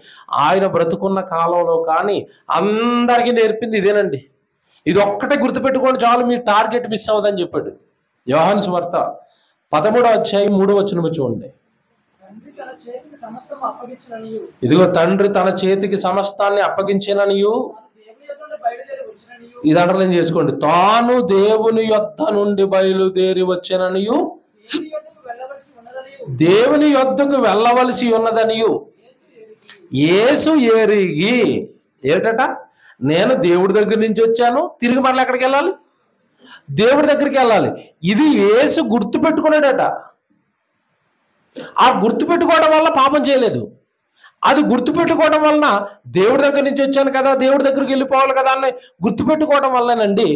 ఆయన బ్రతుకున్న కాలంలో కానీ అందరికీ నేర్పింది ఇదేనండి. ఇది ఒక్కటే గుర్తుపెట్టుకోండి చాలు, మీ టార్గెట్ మిస్ అవ్వదని చెప్పాడు. యోహాను సువార్త 13వ అధ్యాయం 3వ వచనం చూడండి. ఇదిగో తండ్రి తన చేతికి సమస్తాన్ని అప్పగించిననియు, ఇది అండర్లైన్ చేసుకోండి, తాను దేవుని యొద్ద నుండి బయలుదేరి వచ్చిననియు, దేవుని యొద్దకు వెళ్ళవలసి ఉన్నదనియు యేసు ఎరిగి. ఏటట, నేను దేవుడి దగ్గర నుంచి వచ్చాను, తిరిగి మళ్ళీ ఎక్కడికి వెళ్ళాలి? దేవుడి దగ్గరికి వెళ్ళాలి. ఇది యేసు గుర్తు పెట్టుకున్నాడట. ఆ గుర్తు పెట్టుకోవడం వల్ల పాపం చేయలేదు. అది గుర్తుపెట్టుకోవడం వలన దేవుడి దగ్గర నుంచి వచ్చాను కదా, దేవుడి దగ్గరికి వెళ్ళిపోవాలి కదా అని గుర్తుపెట్టుకోవడం వల్లనండి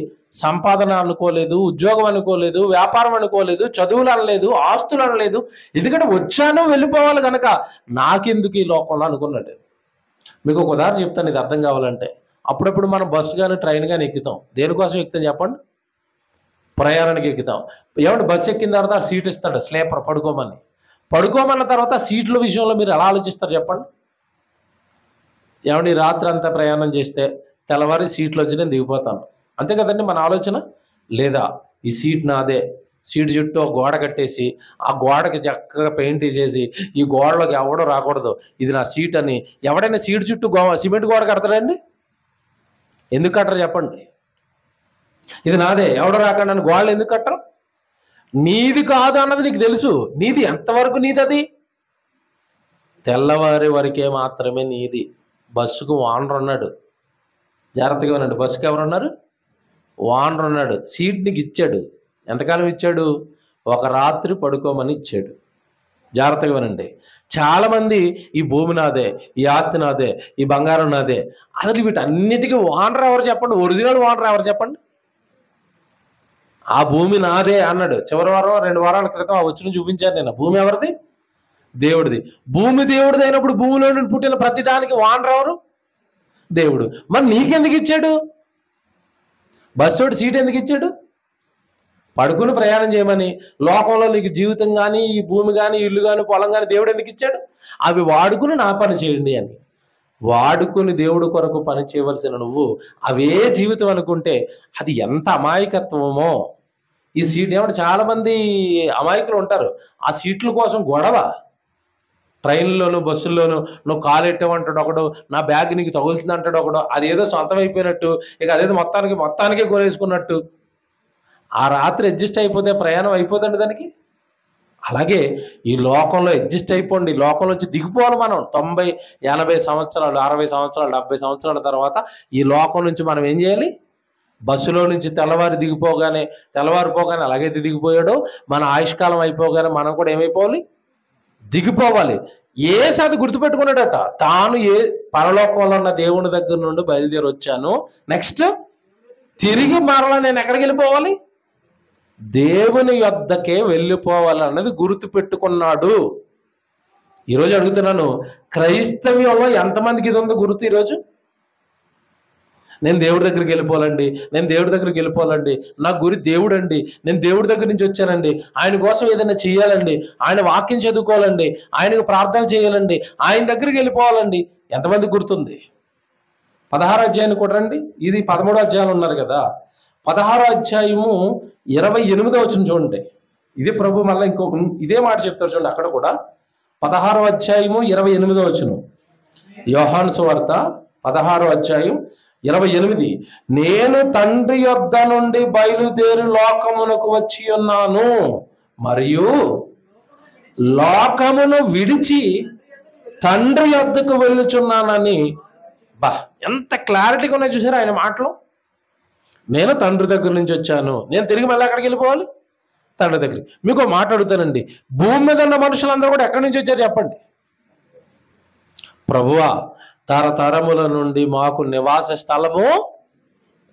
సంపాదన అనుకోలేదు, ఉద్యోగం అనుకోలేదు, వ్యాపారం అనుకోలేదు, చదువులు అనలేదు, ఆస్తులు అనలేదు. ఎందుకంటే వచ్చాను వెళ్ళిపోవాలి కనుక నాకెందుకు ఈ లోకంలో అనుకున్నాడు. మీకు ఒక ఉదాహరణ చెప్తాను, ఇది అర్థం కావాలంటే. అప్పుడప్పుడు మనం బస్సు కానీ ట్రైన్ కానీ ఎక్కుతాం. దేనికోసం ఎక్కుతాం చెప్పండి? ప్రయాణానికి ఎక్కుతాం. ఏమంటే బస్సు ఎక్కిన తర్వాత సీట్ ఇస్తాడు, స్లీపర్, పడుకోమని. పడుకోమన్న తర్వాత సీట్ల విషయంలో మీరు ఎలా ఆలోచిస్తారు చెప్పండి? ఏమంటే రాత్రి అంతా ప్రయాణం చేస్తే తెల్లవారి సీట్లు వచ్చి నేను దిగిపోతాను, అంతే కదండి మన ఆలోచన. లేదా ఈ సీట్ నాదే, సీట్ చుట్టూ ఒక గోడ కట్టేసి ఆ గోడకి చక్కగా పెయింట్ వేసేసి ఈ గోడలోకి ఎవడో రాకూడదు, ఇది నా సీట్ అని. ఎవడైనా సీట్ చుట్టూ సిమెంట్ గోడ కడతాడండి? ఎందుకు కట్టరు చెప్పండి? ఇది నాదే, ఎవడో రాకండి అని గోడలు ఎందుకు కట్టరు? నీది కాదు అన్నది నీకు తెలుసు. నీది ఎంతవరకు నీది? అది తెల్లవారి వరకే మాత్రమే నీది. బస్సుకు ఓనర్ ఉన్నాడు, జాగ్రత్తగా ఉన్నాడు. బస్సుకి ఎవరున్నారు? ఓనర్ ఉన్నాడు. సీట్ నీకు ఇచ్చాడు. ఎంతకాలం ఇచ్చాడు? ఒక రాత్రి పడుకోమని ఇచ్చాడు. జాగ్రత్తగా వినండి. చాలామంది ఈ భూమి నాదే, ఈ ఆస్తి నాదే, ఈ బంగారం నాదే. అసలు వీటన్నిటికీ ఓనర్ ఎవరు చెప్పండి? ఒరిజినల్ ఓనర్ ఎవరు చెప్పండి? ఆ భూమి నాదే అన్నాడు. చివరి వారం 2 వారాల క్రితం ఆ వచ్చిన చూపించాను నేను. భూమి ఎవరిది? దేవుడిది. భూమి దేవుడిది అయినప్పుడు భూమిలో నుండి పుట్టిన ప్రతి దానికి ఓనర్ ఎవరు? దేవుడు. మరి నీకెందుకు ఇచ్చాడు? బస్సోడు సీట్ ఎందుకు ఇచ్చాడు? పడుకుని ప్రయాణం చేయమని. లోకంలో నీకు జీవితం కానీ, ఈ భూమి కానీ, ఇల్లు కానీ, పొలం కానీ దేవుడు ఎందుకు ఇచ్చాడు? అవి వాడుకుని నా పని చేయండి అని. వాడుకుని దేవుడు కొరకు పని చేయవలసిన నువ్వు అవే జీవితం అనుకుంటే అది ఎంత అమాయకత్వమో. ఈ సీట్ ఏమంటే చాలామంది అమాయకులు ఉంటారు. ఆ సీట్ల కోసం గొడవ. ట్రైన్లోను బస్సుల్లోనూ నువ్వు కాలు ఎట్టమంటాడు ఒకడు, నా బ్యాగ్ నీకు తగులుతుంది అంటాడు ఒకడు. అదేదో సొంతం అయిపోయినట్టు, ఇక అదేదో మొత్తానికే కొనేసుకున్నట్టు. ఆ రాత్రి అడ్జస్ట్ అయిపోతే ప్రయాణం అయిపోతుంది దానికి. అలాగే ఈ లోకంలో అడ్జస్ట్ అయిపోండి. లోకంలోంచి దిగిపోవాలి మనం. 90, 80 సంవత్సరాలు, 60 సంవత్సరాలు, 70 సంవత్సరాల తర్వాత ఈ లోకం నుంచి మనం ఏం చేయాలి? బస్సులో నుంచి తెల్లవారిపోగానే అలాగైతే దిగిపోయాడో మన ఆయుష్కాలం అయిపోగానే మనం కూడా ఏమైపోవాలి? దిగిపోవాలి. యేసు అది గుర్తుపెట్టుకున్నాడట. తాను పరలోకంలో ఉన్న దేవుని దగ్గర నుండి బయలుదేరి వచ్చాను, నెక్స్ట్ తిరిగి మరలా నేను ఎక్కడికి వెళ్ళిపోవాలి? దేవుని యొద్దకే వెళ్ళిపోవాలన్నది గుర్తు పెట్టుకున్నాడు. ఈరోజు అడుగుతున్నాను, క్రైస్తవ్యంలో ఎంతమందికి ఇది ఉందో గుర్తు? ఈరోజు నేను దేవుడి దగ్గరికి వెళ్ళిపోవాలండి, నా గురి దేవుడు అండి, నేను దేవుడి దగ్గర నుంచి వచ్చానండి, ఆయన కోసం ఏదైనా చేయాలండి, ఆయన వాక్యం చదువుకోవాలండి, ఆయనకు ప్రార్థన చేయాలండి, ఆయన దగ్గరికి వెళ్ళిపోవాలండి. ఎంతమంది గుర్తుంది? 16వ అధ్యాయాన్ని కూడా రండి. ఇది 13వ అధ్యాయం ఉన్నారు కదా. 16వ అధ్యాయము 28వ వచనం చూడండి. ఇదే ప్రభు మళ్ళీ ఇదే మాట చెప్తారు చూడండి. అక్కడ కూడా 16వ అధ్యాయము 28వ వచనం. యోహాను సువార్త 16వ అధ్యాయం 28. నేను తండ్రి యొద్ద నుండి బయలుదేరి లోకమునకు వచ్చి ఉన్నాను, మరియు లోకమును విడిచి తండ్రి యొద్దకు వెళ్ళుచున్నానని. బా, ఎంత క్లారిటీగా ఉన్నాయి చూసారా ఆయన మాటలు. నేను తండ్రి దగ్గర నుంచి వచ్చాను, నేను తిరిగి మళ్ళీ అక్కడికి వెళ్ళిపోవాలి, తండ్రి దగ్గర. మీకు మాట అడుగుతానండి, భూమి మీద ఉన్న మనుషులందరూ కూడా ఎక్కడి నుంచి వచ్చారు చెప్పండి? ప్రభువా, తరతరముల నుండి మాకు నివాస స్థలము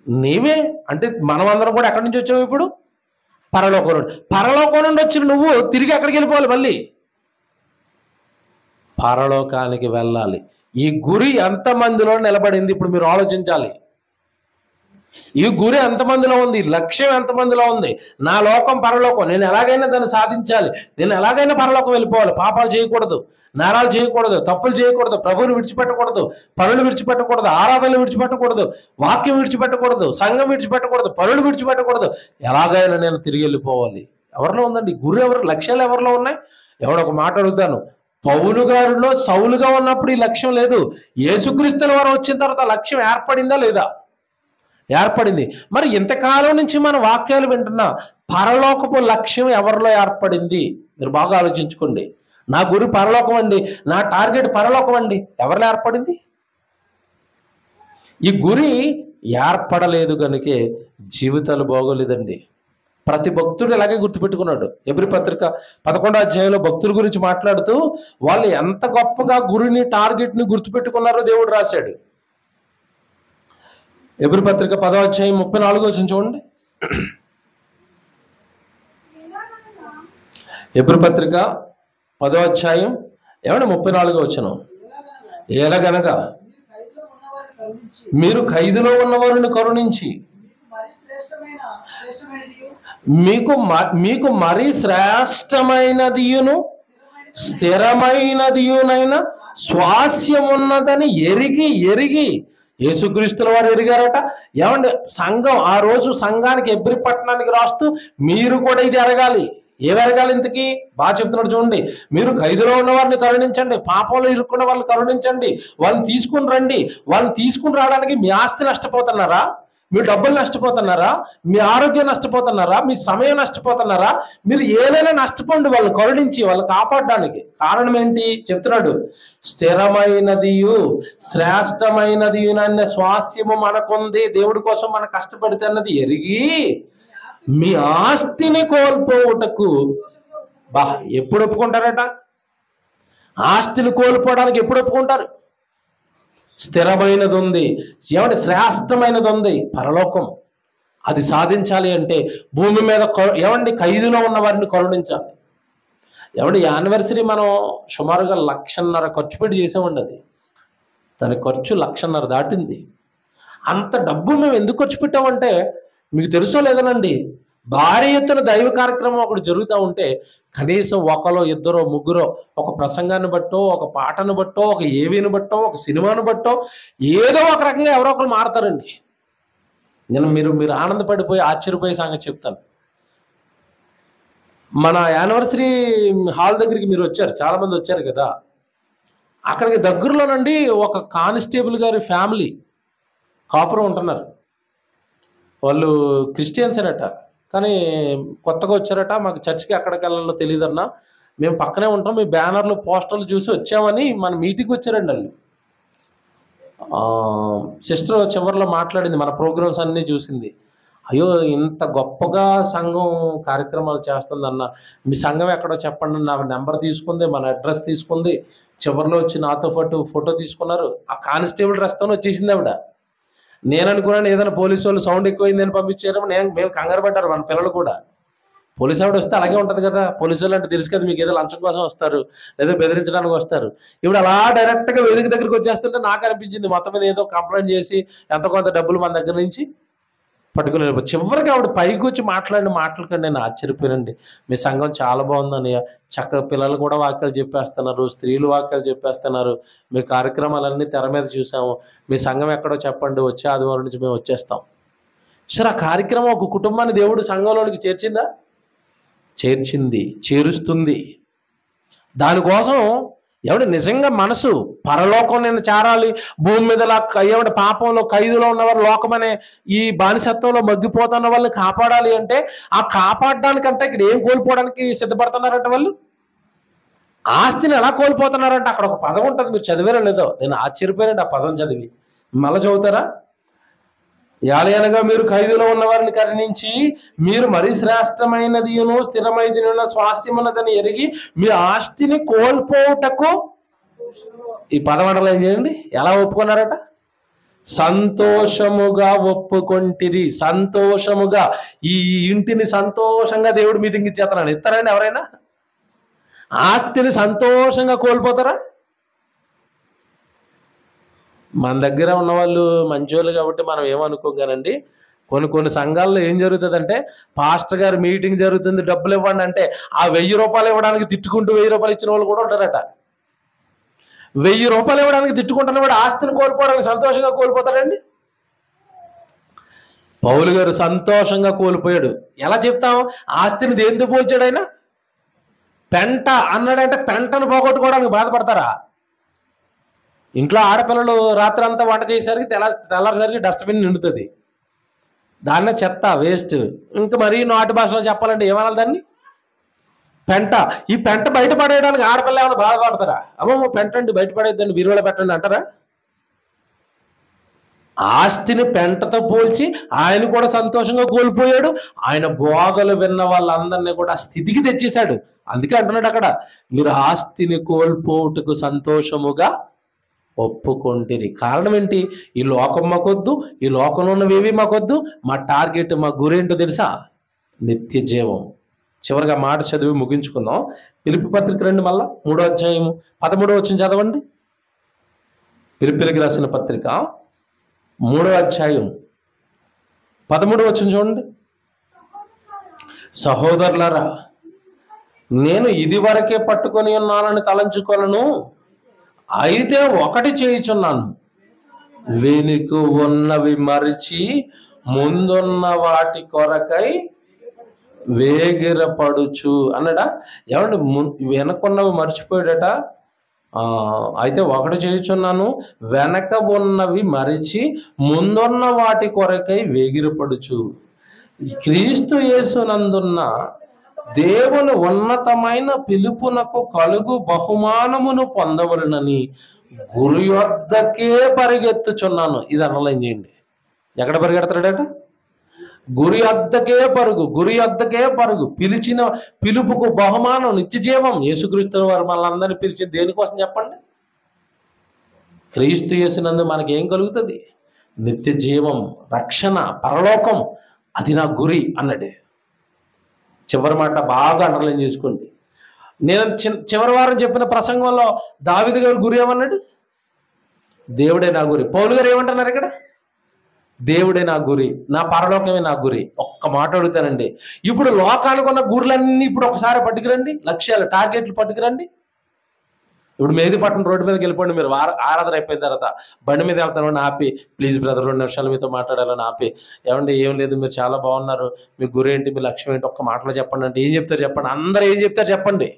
నీవే అంటే మనమందరం కూడా ఎక్కడి నుంచి వచ్చావు? ఇప్పుడు పరలోకం నుండి. పరలోకం నుండి వచ్చిన నువ్వు తిరిగి ఎక్కడికి వెళ్ళిపోవాలి? మళ్ళీ పరలోకానికి వెళ్ళాలి. ఈ గురి ఎంతమందిలో నిలబడింది ఇప్పుడు మీరు ఆలోచించాలి. ఈ గురి ఎంతమందిలో ఉంది? లక్ష్యం ఎంతమందిలో ఉంది? నా లోకం పరలోకం, నేను ఎలాగైనా దాన్ని సాధించాలి, నేను ఎలాగైనా పరలోకం వెళ్ళిపోవాలి, పాపాలు చేయకూడదు, నేరాలు చేయకూడదు, తప్పులు చేయకూడదు, ప్రభువుని విడిచిపెట్టకూడదు, పనులు విడిచిపెట్టకూడదు, ఆరాధనలు విడిచిపెట్టకూడదు, వాక్యం విడిచిపెట్టకూడదు, సంఘం విడిచిపెట్టకూడదు, పనులు విడిచిపెట్టకూడదు, ఎలాగైనా నేను తిరిగి వెళ్ళిపోవాలి. ఎవరిలో ఉందండి గురి? ఎవరు లక్ష్యాలు ఎవరిలో ఉన్నాయి? ఎవడొక మాట అడుగుతాను, పౌలు గారిలో సౌలుగా ఉన్నప్పుడు ఈ లక్ష్యం లేదు. యేసుక్రీస్తుల వారు వచ్చిన తర్వాత లక్ష్యం ఏర్పడిందా లేదా? ఏర్పడింది. మరి ఇంతకాలం నుంచి మన వాక్యాలు వింటున్నా పరలోకపు లక్ష్యం ఎవరిలో ఏర్పడింది? మీరు బాగా ఆలోచించుకోండి. నా గురి పరలోకం అండి, నా టార్గెట్ పరలోకం అండి, ఎవరిలో ఏర్పడింది? ఈ గురి ఏర్పడలేదు కనుకే జీవితాలు బాగోలేదండి. ప్రతి భక్తుడు ఇలాగే గుర్తుపెట్టుకున్నాడు. ఎబ్రీ పత్రిక 11వ అధ్యాయంలో భక్తుల గురించి మాట్లాడుతూ వాళ్ళు ఎంత గొప్పగా గురిని, టార్గెట్ని గుర్తుపెట్టుకున్నారో దేవుడు రాశాడు. ఎబ్రీ పత్రిక 10వ అధ్యాయం 34వ వచనం చూడండి. ఎబ్రీ పత్రిక 10వ అధ్యాయం 34వ వచనం. ఎలాగనగా మీరు ఖైదులో ఉన్నవారిని కరుణించి మీకు మరి శ్రేష్టమైనదియును స్థిరమైనదియునైన స్వాస్యం ఉన్నదని ఎరిగి యేసుక్రీస్తుల వారు ఎరిగారట. ఏమండి, సంఘం ఆ రోజు సంఘానికి ఎబ్రీ పట్టణానికి రాస్తూ మీరు కూడా ఇది ఎరగాలి. ఏమి ఎరగాలి ఇంతకీ? బాగా చెప్తున్నాడు చూడండి. మీరు ఖైదులో ఉన్న వారిని కరుణించండి, పాపంలో ఇరుక్కున్న వాళ్ళని కరుణించండి, వాళ్ళని తీసుకుని రండి. వాళ్ళని తీసుకుని రావడానికి మీ ఆస్తి నష్టపోతున్నారా? మీ డబ్బులు నష్టపోతున్నారా? మీ ఆరోగ్యం నష్టపోతున్నారా? మీ సమయం నష్టపోతున్నారా? మీరు ఏదైనా నష్టపోండి, వాళ్ళని కరుణించి వాళ్ళని కాపాడడానికి. కారణం ఏంటి చెప్తున్నాడు? స్థిరమైనదియు శ్రేష్టమైనదియు అన్న స్వాస్థ్యము మనకుంది, దేవుడి కోసం మనం కష్టపడితే అన్నది ఎరిగి మీ ఆస్తిని కోల్పోవుటకు. బా, ఎప్పుడు ఒప్పుకుంటారట? ఆస్తిని కోల్పోవడానికి ఎప్పుడు ఒప్పుకుంటారు? స్థిరమైనది ఉంది, ఏమంటే శ్రేష్టమైనది ఉంది, పరలోకం. అది సాధించాలి అంటే భూమి మీద ఏమండి ఖైదులో ఉన్న వారిని కరుణించాలి. ఏమంటే యానివర్సరీ మనం సుమారుగా 1,50,000 ఖర్చు పెట్టి చేసామండి. అది దాని ఖర్చు 1,50,000 దాటింది. అంత డబ్బు మేము ఎందుకు ఖర్చు పెట్టామంటే మీకు తెలుసో లేదనండి, భారీ ఎత్తున దైవ కార్యక్రమం ఒకటి జరుగుతూ ఉంటే కనీసం ఒకరో ఇద్దరో ముగ్గురో ఒక ప్రసంగాన్ని బట్టో, ఒక పాటను బట్టో, ఒక ఏవీని బట్టో, ఒక సినిమాను బట్టో ఏదో ఒక రకంగా ఎవరో ఒకరు మారతారండి. నేను మీరు ఆనందపడిపోయి ఆశ్చర్యపోయే సంగతి చెప్తాను. మన యానివర్సరీ హాల్ దగ్గరికి మీరు వచ్చారు, చాలామంది వచ్చారు కదా. అక్కడికి దగ్గరలోనండి ఒక కానిస్టేబుల్ గారి ఫ్యామిలీ కాపురం ఉంటున్నారు. వాళ్ళు క్రిస్టియన్స్ అనట, కానీ కొత్తగా వచ్చారట. మాకు చర్చికి ఎక్కడికి వెళ్ళాలో తెలియదన్నా, మేము పక్కనే ఉంటాం, మీ బ్యానర్లు పోస్టర్లు చూసి వచ్చామని మన మీటింగ్కి వచ్చారండి వాళ్ళు. సిస్టర్ చివరిలో మాట్లాడింది, మన ప్రోగ్రామ్స్ అన్నీ చూసింది. అయ్యో, ఇంత గొప్పగా సంఘం కార్యక్రమాలు చేస్తుందన్న, మీ సంఘం ఎక్కడో చెప్పండి. నా నెంబర్ తీసుకుంది, మన అడ్రస్ తీసుకుంది, చివరిలో వచ్చి నాతో పాటు ఫోటో తీసుకున్నారు. ఆ కానిస్టేబుల్ డ్రెస్తో వచ్చేసింది ఆవిడ. నేను అనుకున్నాను ఏదైనా పోలీసు వాళ్ళు సౌండ్ ఎక్కువైందని పంపించారు. మేము కంగారు పడ్డారు, మన పిల్లలు కూడా. పోలీసు ఆవిడ వస్తే అలాగే ఉంటుంది కదా, పోలీసు వాళ్ళు అంటే తెలుసు కదా, మీకు ఏదో లంచం కోసం వస్తారు లేదా బెదిరించడానికి వస్తారు. ఇప్పుడు అలా డైరెక్ట్గా వేదిక దగ్గరికి వచ్చేస్తుంటే నాకు అనిపించింది మొత్తం మీద ఏదో కంప్లైంట్ చేసి ఎంత కొంత డబ్బులు మన దగ్గర నుంచి పట్టుకుని. చివరికి ఆవిడ పైకి వచ్చి మాట్లాడిన మాటలకండి నేను ఆశ్చర్యపోయానండి. మీ సంఘం చాలా బాగుందని, చక్కగా పిల్లలు కూడా వాక్యాలు చెప్పేస్తున్నారు, స్త్రీలు వాక్యాలు చెప్పేస్తున్నారు, మీ కార్యక్రమాలన్నీ తెర మీద చూసాము, మీ సంఘం ఎక్కడో చెప్పండి, వచ్చే ఆదివారం నుంచి మేము వచ్చేస్తాం. సరే, ఆ కార్యక్రమం ఒక కుటుంబాన్ని దేవుడు సంఘంలోనికి చేర్చిందా? చేర్చింది, చేరుస్తుంది. దానికోసం ఎవడు నిజంగా మనసు పరలోకం నేను చేరాలి, భూమి మీద ఎవడ పాపంలో ఖైదులో ఉన్నవారు లోకమనే ఈ బానిసత్వంలో మగ్గిపోతున్న వాళ్ళని కాపాడాలి అంటే, ఆ కాపాడడానికంటే ఇక్కడ ఏం కోల్పోవడానికి సిద్ధపడుతున్నారంట వాళ్ళు? ఆస్తిని ఎలా కోల్పోతున్నారంటే అక్కడ ఒక పదం ఉంటుంది, మీరు చదివారో లేదో, నేను ఆశ్చర్యపోయానండి ఆ పదం చదివి. మళ్ళీ చదువుతారా? యాలయనగా మీరు ఖైదులో ఉన్న వారిని కరుణించి మీరు మరీ శ్రేష్టమైనదిను స్థిరమైనది స్వాస్థ్యమున్నదని ఎరిగి మీ ఆస్తిని కోల్పోటకు, ఈ పదం అండర్లైన్ ఏం చేయండి, ఎలా ఒప్పుకున్నారట? సంతోషముగా ఒప్పుకొంటిరి. సంతోషముగా, ఈ ఇంటిని సంతోషంగా దేవుడు మీటింగ్ ఇచ్చేస్తున్నాను. ఇస్తారండి ఎవరైనా? ఆస్తిని సంతోషంగా కోల్పోతారా? మన దగ్గర ఉన్న వాళ్ళు మంచోళ్ళు కాబట్టి మనం ఏమనుకోగానండి, కొన్ని సంఘాల్లో ఏం జరుగుతుందంటే, పాస్టర్ గారు మీటింగ్ జరుగుతుంది డబ్బులు ఇవ్వండి అంటే ఆ 1000 రూపాయలు ఇవ్వడానికి తిట్టుకుంటూ 1000 రూపాయలు ఇచ్చిన వాళ్ళు కూడా ఉంటారట. 1000 రూపాయలు ఇవ్వడానికి తిట్టుకుంటున్న వాడు ఆస్తిని కోల్పోవడానికి సంతోషంగా కోల్పోతాడండి. పౌలు గారు సంతోషంగా కోల్పోయాడు. ఎలా చెప్తాం? ఆస్తిని దేంతో పోల్చాడు ఆయన? పెంట అన్నాడంటే పెంటను పోగొట్టుకోవడానికి బాధపడతారా? ఇంట్లో ఆడపిల్లలు రాత్రి అంతా వంట చేసేసరికి తెల్లారిసరికి డస్ట్బిన్ నిండుతుంది, దాన్నే చెత్త వేస్ట్. ఇంకా మరీ నాటు భాషలో చెప్పాలంటే ఏమనాలి దాన్ని? పెంట. ఈ పెంట బయటపడేయడానికి ఆడపిల్ల ఏమైనా బాధపడతారా? అమ్మో పెంట అండి బయటపడేద్దండి బీరువాలో పెట్టండి అంటారా? ఆస్తిని పెంటతో పోల్చి ఆయన కూడా సంతోషంగా కోల్పోయాడు. ఆయన బోధలు విన్న వాళ్ళందరినీ కూడా స్థితికి తెచ్చేశాడు. అందుకే అంటున్నాడు అక్కడ, మీరు ఆస్తిని కోల్పోటుకు సంతోషముగా ఒప్పుకొంటిరి. కారణం ఏంటి? ఈ లోకం మాకొద్దు, ఈ లోకంలో ఉన్నవేవి మాకొద్దు, మా టార్గెట్, మా గురేంటో తెలుసా? నిత్య జీవం. చివరిగా మాట చదివి ముగించుకుందాం. పిలిపి పత్రిక రండి, మళ్ళా 3వ అధ్యాయము 13వ వచనం చదవండి. పిలిపిలికి రాసిన పత్రిక 3వ అధ్యాయం 13వ వచనం చూడండి. సహోదరులారా, నేను ఇది వరకే పట్టుకొని ఉన్నానని తలంచుకొనను, అయితే ఒకటి చేయుచున్నాను, వెనుక ఉన్నవి మరిచి ముందున్న వాటి కొరకై వేగిరపడుచు అన్నాడా? ఏమంటే వెనకున్నవి మర్చిపోయాడట. అయితే ఒకటి చేయుచున్నాను, వెనక ఉన్నవి మరిచి ముందున్న వాటి కొరకై వేగిరపడుచు. క్రీస్తు యేసునందున్న దేవుని ఉన్నతమైన పిలుపునకు కలుగు బహుమానమును పొందవలనని గురి యొద్దకే పరిగెత్తుచున్నాను. ఇది అండర్లైన్ చేయండి. ఎక్కడ పరిగెడతాడట? గురి యొద్దకే పరుగు, గురి యొద్దకే పరుగు. పిలిచిన పిలుపుకు బహుమానం నిత్య జీవం. యేసుక్రీస్తు వారు మనందరినీ పిలిచింది దేనికోసం చెప్పండి? క్రీస్తు యేసునందు మనకి ఏం కలుగుతుంది? నిత్య జీవం, రక్షణ, పరలోకం. అది నా గురి అన్నాడు. చివరి మాట బాగా అండర్లైన్ చేసుకోండి. నేను చివరి వారం చెప్పిన ప్రసంగంలో దావీదు గారు గురి ఏమన్నాడు? దేవుడే నా గురి. పౌలు గారు ఏమంటున్నారు ఇక్కడ? దేవుడే నా గురి, నా పరలోకమే నా గురి. ఒక్క మాట అడుగుతానండి, ఇప్పుడు లోకానికి ఉన్న గురులన్నీ ఇప్పుడు ఒకసారి పట్టుకురండి, లక్ష్యాలు, టార్గెట్లు పట్టుకురండి. ఇప్పుడు మేదిపట్నం రోడ్డు మీదకి వెళ్ళిపోండి. మీరు ఆరాధన అయిపోయిన తర్వాత బండి మీద వెళ్తాను ఆపి, ప్లీజ్ బ్రదర్ 2 నిమిషాలు మీతో మాట్లాడాలని ఆపి, ఏమండి ఏం లేదు మీరు చాలా బాగున్నారు, మీ గురి ఏంటి, మీ లక్ష్యం ఏంటి, ఒక్క మాటలో చెప్పండి అంటే ఏం చెప్తారు చెప్పండి? అందరూ ఏం చెప్తారు చెప్పండి?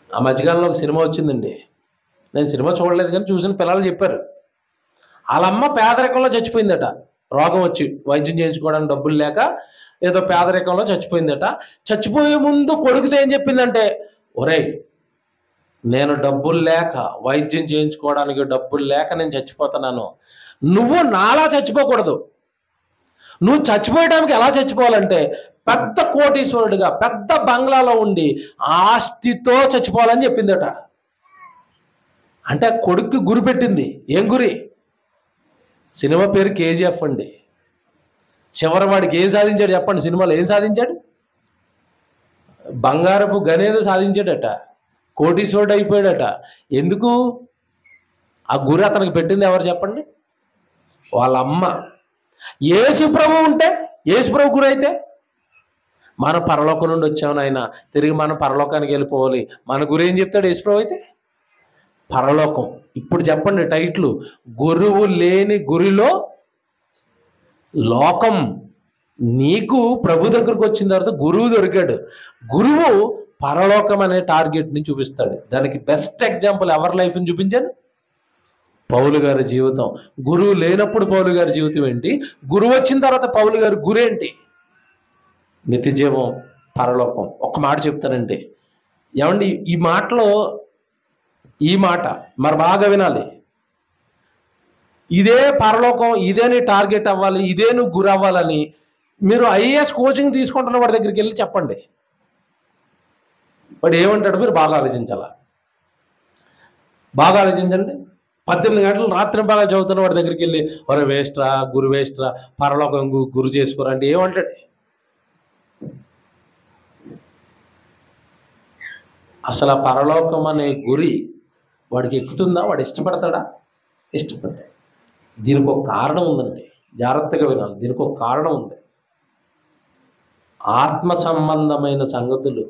ఆ మధ్యకాలంలో ఒక సినిమా వచ్చిందండి, నేను సినిమా చూడలేదు కానీ చూసిన పిల్లలు చెప్పారు. వాళ్ళమ్మ పేదరికంలో చచ్చిపోయిందట, రోగం వచ్చి వైద్యం చేయించుకోవడానికి డబ్బులు లేక ఏదో పేదరికంలో చచ్చిపోయిందట. చచ్చిపోయే ముందు కొడుకుతో ఏం చెప్పిందంటే, ఒరేయ్ నేను డబ్బులు లేక వైద్యం చేయించుకోవడానికి డబ్బులు లేక నేను చచ్చిపోతున్నాను, నువ్వు నాలా చచ్చిపోకూడదు. నువ్వు చచ్చిపోయడానికి ఎలా చచ్చిపోవాలంటే పెద్ద కోటీశ్వరుడిగా పెద్ద బంగ్లాలో ఉండి ఆస్తితో చచ్చిపోవాలని చెప్పిందట. అంటే ఆ కొడుక్కి గురి పెట్టింది. ఏం గురి? సినిమా పేరు కేజీఎఫ్ అండి. చివరి వాడికి ఏం సాధించాడు చెప్పండి? సినిమాలో ఏం సాధించాడు? బంగారపు గనేదో సాధించాడట, కోటీశ్వరుడు అయిపోయాడట. ఎందుకు? ఆ గురి అతనికి పెట్టింది ఎవరు చెప్పండి? వాళ్ళ అమ్మ. యేసుప్రభు ఉంటే, యేసుప్రభు గురి అయితే, మనం పరలోకం నుండి వచ్చాము ఆయన, తిరిగి మనం పరలోకానికి వెళ్ళిపోవాలి. మన గురి ఏం చెప్తాడు యేసుప్రభు అయితే? పరలోకం. ఇప్పుడు చెప్పండి టైటిల్, గురువు లేని గురిలో లోకం. నీకు ప్రభు దగ్గరకు వచ్చిన తర్వాత గురువు దొరికాడు. గురువు పరలోకం అనే టార్గెట్ని చూపిస్తాడు. దానికి బెస్ట్ ఎగ్జాంపుల్ ఎవరి లైఫ్ని చూపించాను? పౌలు గారి జీవితం. గురువు లేనప్పుడు పౌలు గారి జీవితం ఏంటి, గురువు వచ్చిన తర్వాత పౌలు గారి గురి ఏంటి? నిత్య జీవం, పరలోకం. ఒక్క మాట చెప్తానండి, ఏమండి ఈ మాట మరి బాగా వినాలి. ఇదే పరలోకం, ఇదే నీ టార్గెట్ అవ్వాలి, ఇదే నువ్వు గురి అవ్వాలని మీరు ఐఏఎస్ కోచింగ్ తీసుకుంటున్న వాడి దగ్గరికి వెళ్ళి చెప్పండి, వాడు ఏమంటాడు మీరు బాగా ఆలోచించాలా. బాగా ఆలోచించండి. 18 గంటలు రాత్రి బాగా చదువుతున్న వాడి దగ్గరికి వెళ్ళి ఒరే వేస్ట్రా, గురు వేస్ట్రా, పరలోకం గురు చేసుకోరా అంటే ఏమంటాడు? అసలు ఆ పరలోకం అనే గురి వాడికి ఎక్కుతుందా? వాడు ఇష్టపడతాడా? ఇష్టపడతాడు. దీనికి ఒక కారణం ఉందండి, జాగ్రత్తగా వినాలి. దీనికి ఒక కారణం ఉంది. ఆత్మ సంబంధమైన సంగతులు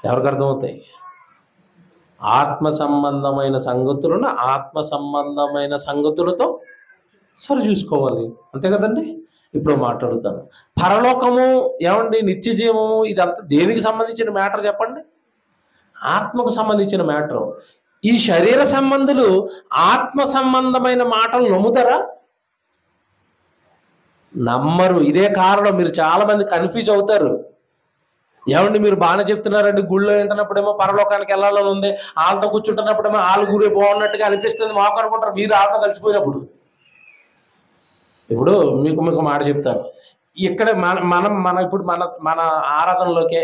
ఎవరికి అర్థమవుతాయి? ఆత్మ సంబంధమైన సంగతులను ఆత్మ సంబంధమైన సంగతులతో సరి చూసుకోవాలి, అంతే కదండి. ఇప్పుడు మాట్లాడుతాను. పరలోకము ఏమండి, నిత్య జీవము, ఇదంతా దేనికి సంబంధించిన మ్యాటర్ చెప్పండి? ఆత్మకు సంబంధించిన మ్యాటర్. ఈ శరీర సంబంధులు ఆత్మ సంబంధమైన మాటలు నమ్ముతారా? నమ్మరు. ఇదే కారణం మీరు చాలా మంది కన్ఫ్యూజ్ అవుతారు. ఏమండి మీరు బాగానే చెప్తున్నారండి, గుళ్ళో ఏంటన్నప్పుడేమో పరలోకానికి వెళ్ళాలని ఉంది, వాళ్ళతో కూర్చుంటున్నప్పుడేమో వాళ్ళ గురే బాగున్నట్టుగా అనిపిస్తుంది మాకు అనుకుంటారు, మీరు వాళ్ళతో కలిసిపోయినప్పుడు. ఇప్పుడు మీకు మాట చెప్తాను. ఇక్కడ ఇప్పుడు మన ఆరాధనలోకే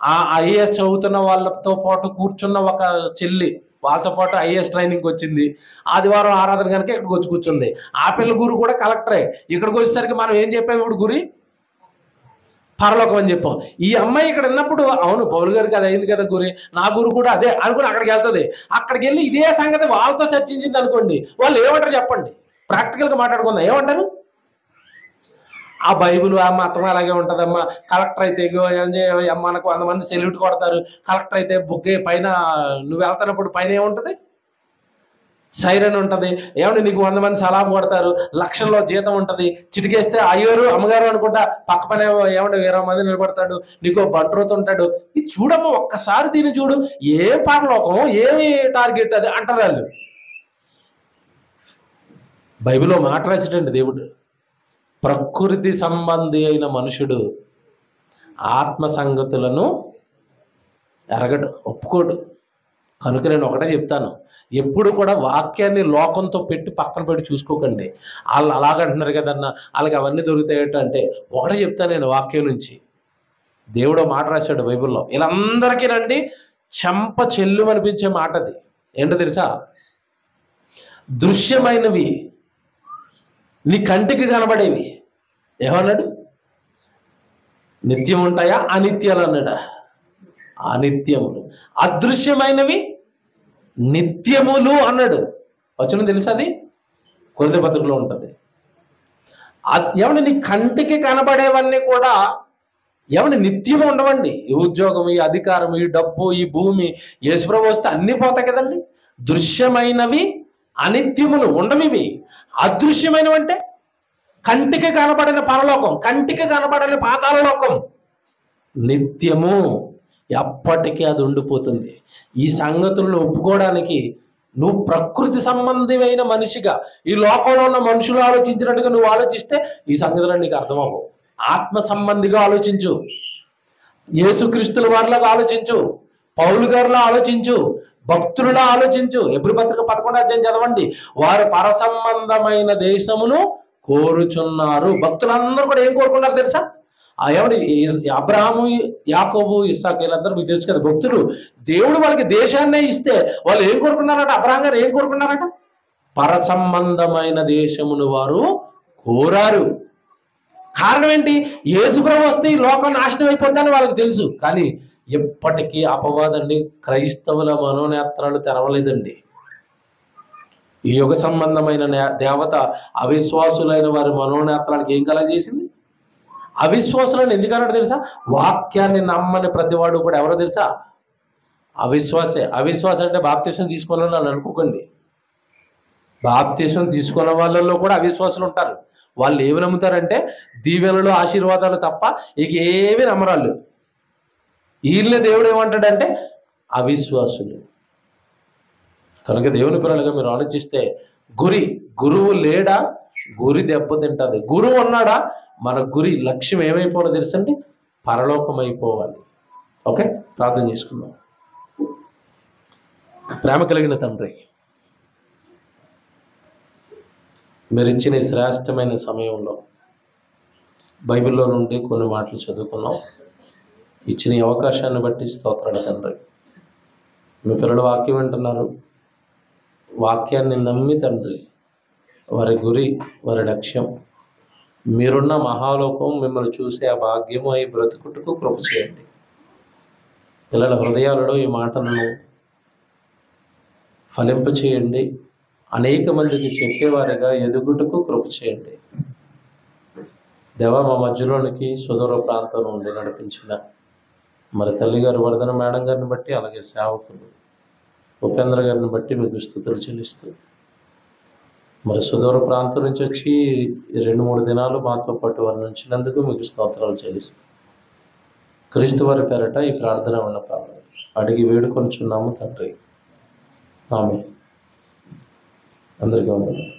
ఆ ఐఏఎస్ చదువుతున్న వాళ్ళతో పాటు కూర్చున్న ఒక చెల్లి, వాళ్ళతో పాటు ఐఏఎస్ ట్రైనింగ్కి వచ్చింది, ఆదివారం ఆరాధన కనుక ఇక్కడికి వచ్చి కూర్చుంది. ఆ పిల్ల గురు కూడా కలెక్టరే. ఇక్కడికి వచ్చేసరికి మనం ఏం చెప్పాము? ఇప్పుడు గురి పరలోకం అని చెప్పాం. ఈ అమ్మాయి ఇక్కడ ఉన్నప్పుడు అవును పౌలు గారికి అది అయింది కదా గురి, నా గురు కూడా అదే అనుకుని అక్కడికి వెళ్తుంది. అక్కడికి వెళ్ళి ఇదే సంగతి వాళ్ళతో చర్చించింది అనుకోండి, వాళ్ళు ఏమంటారు చెప్పండి? ప్రాక్టికల్గా మాట్లాడుకుందాం. ఏమంటారు? ఆ బైబుల్ ఆ మతం అలాగే ఉంటుందమ్మా, కలెక్టర్ అయితే మనకు 100 మంది సెల్యూట్ కొడతారు, కలెక్టర్ అయితే బుగ్గే పైన నువ్వు వెళ్తున్నప్పుడు పైన ఏముంటుంది? సైరన్ ఉంటుంది. ఏమంటే నీకు 100 మంది సలాం కొడతారు, లక్షల్లో జీతం ఉంటుంది, చిటికేస్తే అయ్యారు అమ్మగారు అనుకుంటా పక్క పని ఏమంటే 20 మంది నిలబడతాడు, నీకు బంట్రోత్ ఉంటాడు. ఇది చూడమ్మా, ఒక్కసారి దీన్ని చూడు, ఏ పరలోకం, ఏమి టార్గెట్ అది అంటారు వాళ్ళు. బైబిల్లో మాట రాసేటండి దేవుడు, ప్రకృతి సంబంధి అయిన మనుషుడు ఆత్మ సంగతులను ఎరగడు, ఒప్పుకోడు. కనుక నేను ఒకటే చెప్తాను, ఎప్పుడు కూడా వాక్యాన్ని లోకంతో పెట్టి పక్కన పెట్టి చూసుకోకండి. వాళ్ళు అలాగంటున్నారు కదన్నా, వాళ్ళకి అవన్నీ దొరుకుతాయట. ఒకటే చెప్తాను నేను వాక్యం నుంచి. దేవుడు మాట రాశాడు బైబిల్లో, వీళ్ళందరికీ రండి చెంప చెల్లు అనిపించే మాట అది. ఏంటో తెలుసా? దృశ్యమైనవి, నీ కంటికి కనబడేవి ఏమన్నాడు? నిత్యం ఉంటాయా? అనిత్యాలు అన్నాడా? అనిత్యములు. అదృశ్యమైనవి నిత్యములు అన్నాడు. వచనం తెలుసా? అది కొరింథీ పత్రికలో ఉంటుంది. ఏమంటే నీ కంటికి కనబడేవన్నీ కూడా ఏమంటే నిత్యము ఉండవండి. ఈ ఉద్యోగం, ఈ అధికారం, ఈ డబ్బు, ఈ భూమి, యేసుప్రభు వస్తే అన్నీ పోతాయి కదండి. దృశ్యమైనవి అనిత్యములు ఉండవివి. అదృశ్యమైనవి అంటే కంటికి కనబడిన పరలోకం, కంటికి కనబడిన పాతాళలోకం నిత్యము, ఎప్పటికీ అది ఉండిపోతుంది. ఈ సంగతులను ఒప్పుకోవడానికి నువ్వు ప్రకృతి సంబంధమైన మనిషిగా, ఈ లోకంలో ఉన్న మనుషులు ఆలోచించినట్టుగా నువ్వు ఆలోచిస్తే ఈ సంగతులను నీకు అర్థమవు. ఆత్మ సంబంధిగా ఆలోచించు, యేసుక్రీస్తుల వారిలాగా ఆలోచించు, పౌలు గారిలా ఆలోచించు, భక్తులలో ఆలోచించు. ఎబ్రీ పత్రిక 11వ అధ్యాయం చదవండి. వారు పరసంబంధమైన దేశమును కోరుచున్నారు. భక్తులందరూ కూడా ఏం కోరుకున్నారు తెలుసా? ఏమండి, అబ్రహాము, యాకోబు, ఇస్సాకు వీళ్ళందరూ మీకు తెలుసు కదా భక్తులు. దేవుడు వాళ్ళకి దేశాన్నే ఇస్తే వాళ్ళు ఏం కోరుకున్నారట? అబ్రహాం గారు ఏం కోరుకున్నారట? పరసంబంధమైన దేశమును వారు కోరారు. కారణం ఏంటి? యేసుప్రభు వస్తే ఈ లోకం నాశనం అయిపోద్దని వాళ్ళకి తెలుసు. కానీ ఎప్పటికీ అపవాదండి క్రైస్తవుల మనోనేత్రాలు తెరవలేదండి. ఈ యుగ సంబంధమైన దేవత అవిశ్వాసులైన వారి మనోనేత్రానికి ఏం కలగజేసింది? అవిశ్వాసులను ఎందుకన్నాడు తెలుసా? వాక్యాన్ని నమ్మని ప్రతివాడు కూడా ఎవరో తెలుసా? అవిశ్వాసే. అవిశ్వాసం అంటే బాప్తిసం తీసుకోవాలని వాళ్ళు అనుకోకండి. బాప్తిసం తీసుకున్న వాళ్ళల్లో కూడా అవిశ్వాసులు ఉంటారు. వాళ్ళు ఏమి నమ్ముతారంటే దీవెనలు, ఆశీర్వాదాలు తప్ప ఇక ఏమి నమ్మరాళ్ళు. వీళ్ళే దేవుడు ఏమంటాడంటే అవిశ్వాసులు. కనుక దేవుని పిల్లలుగా మీరు ఆలోచిస్తే గురువు లేడా? గురి దెబ్బతింటుంది. గురువు ఉన్నాడా? మన గురి లక్ష్యం ఏమైపోవడం తెలుసండి? పరలోకమైపోవాలి. ఓకే, ప్రార్థన చేసుకుందాం. ప్రేమ కలిగిన తండ్రి, మీరు ఇచ్చిన శ్రేష్టమైన సమయంలో బైబిల్లో నుండి కొన్ని మాటలు చదువుకున్నాం. ఇచ్చిన ఈ అవకాశాన్ని బట్టి స్తోత్రాలు తండ్రి. మీ పిల్లలు వాక్యం వింటున్నారు. వాక్యాన్ని నమ్మి తండ్రి, వారి గురి, వారి లక్ష్యం మీరున్న మహాలోకం, మిమ్మల్ని చూసే ఆ భాగ్యము అయి బ్రతుకుటకు కృప చేయండి. పిల్లల హృదయాలలో ఈ మాటలను ఫలింపచేయండి. అనేక మందికి చెప్పేవారిగా ఎదుగుటకు కృప చేయండి. దేవా, మా మధ్యలోనికి సుదూర ప్రాంతం నుండి నడిపించిన మరి తల్లిగారు వరదన మేడం గారిని బట్టి, అలాగే సేవకులు ఉపేంద్ర గారిని బట్టి మీకు స్తుతులు చెల్లిస్తూ, మరి సుదూర ప్రాంతం నుంచి వచ్చి 2-3 దినాలు మాతో పాటు వారిని ఉంచినందుకు మీకు స్తోత్రాలు చెల్లిస్తూ, క్రీస్తు వారి పేరట ఈ ప్రార్థన విన్నపాలు అడిగి వేడుకొనుచున్నాము తండ్రి. ఆమేన్. అందరికీ వందనాలు.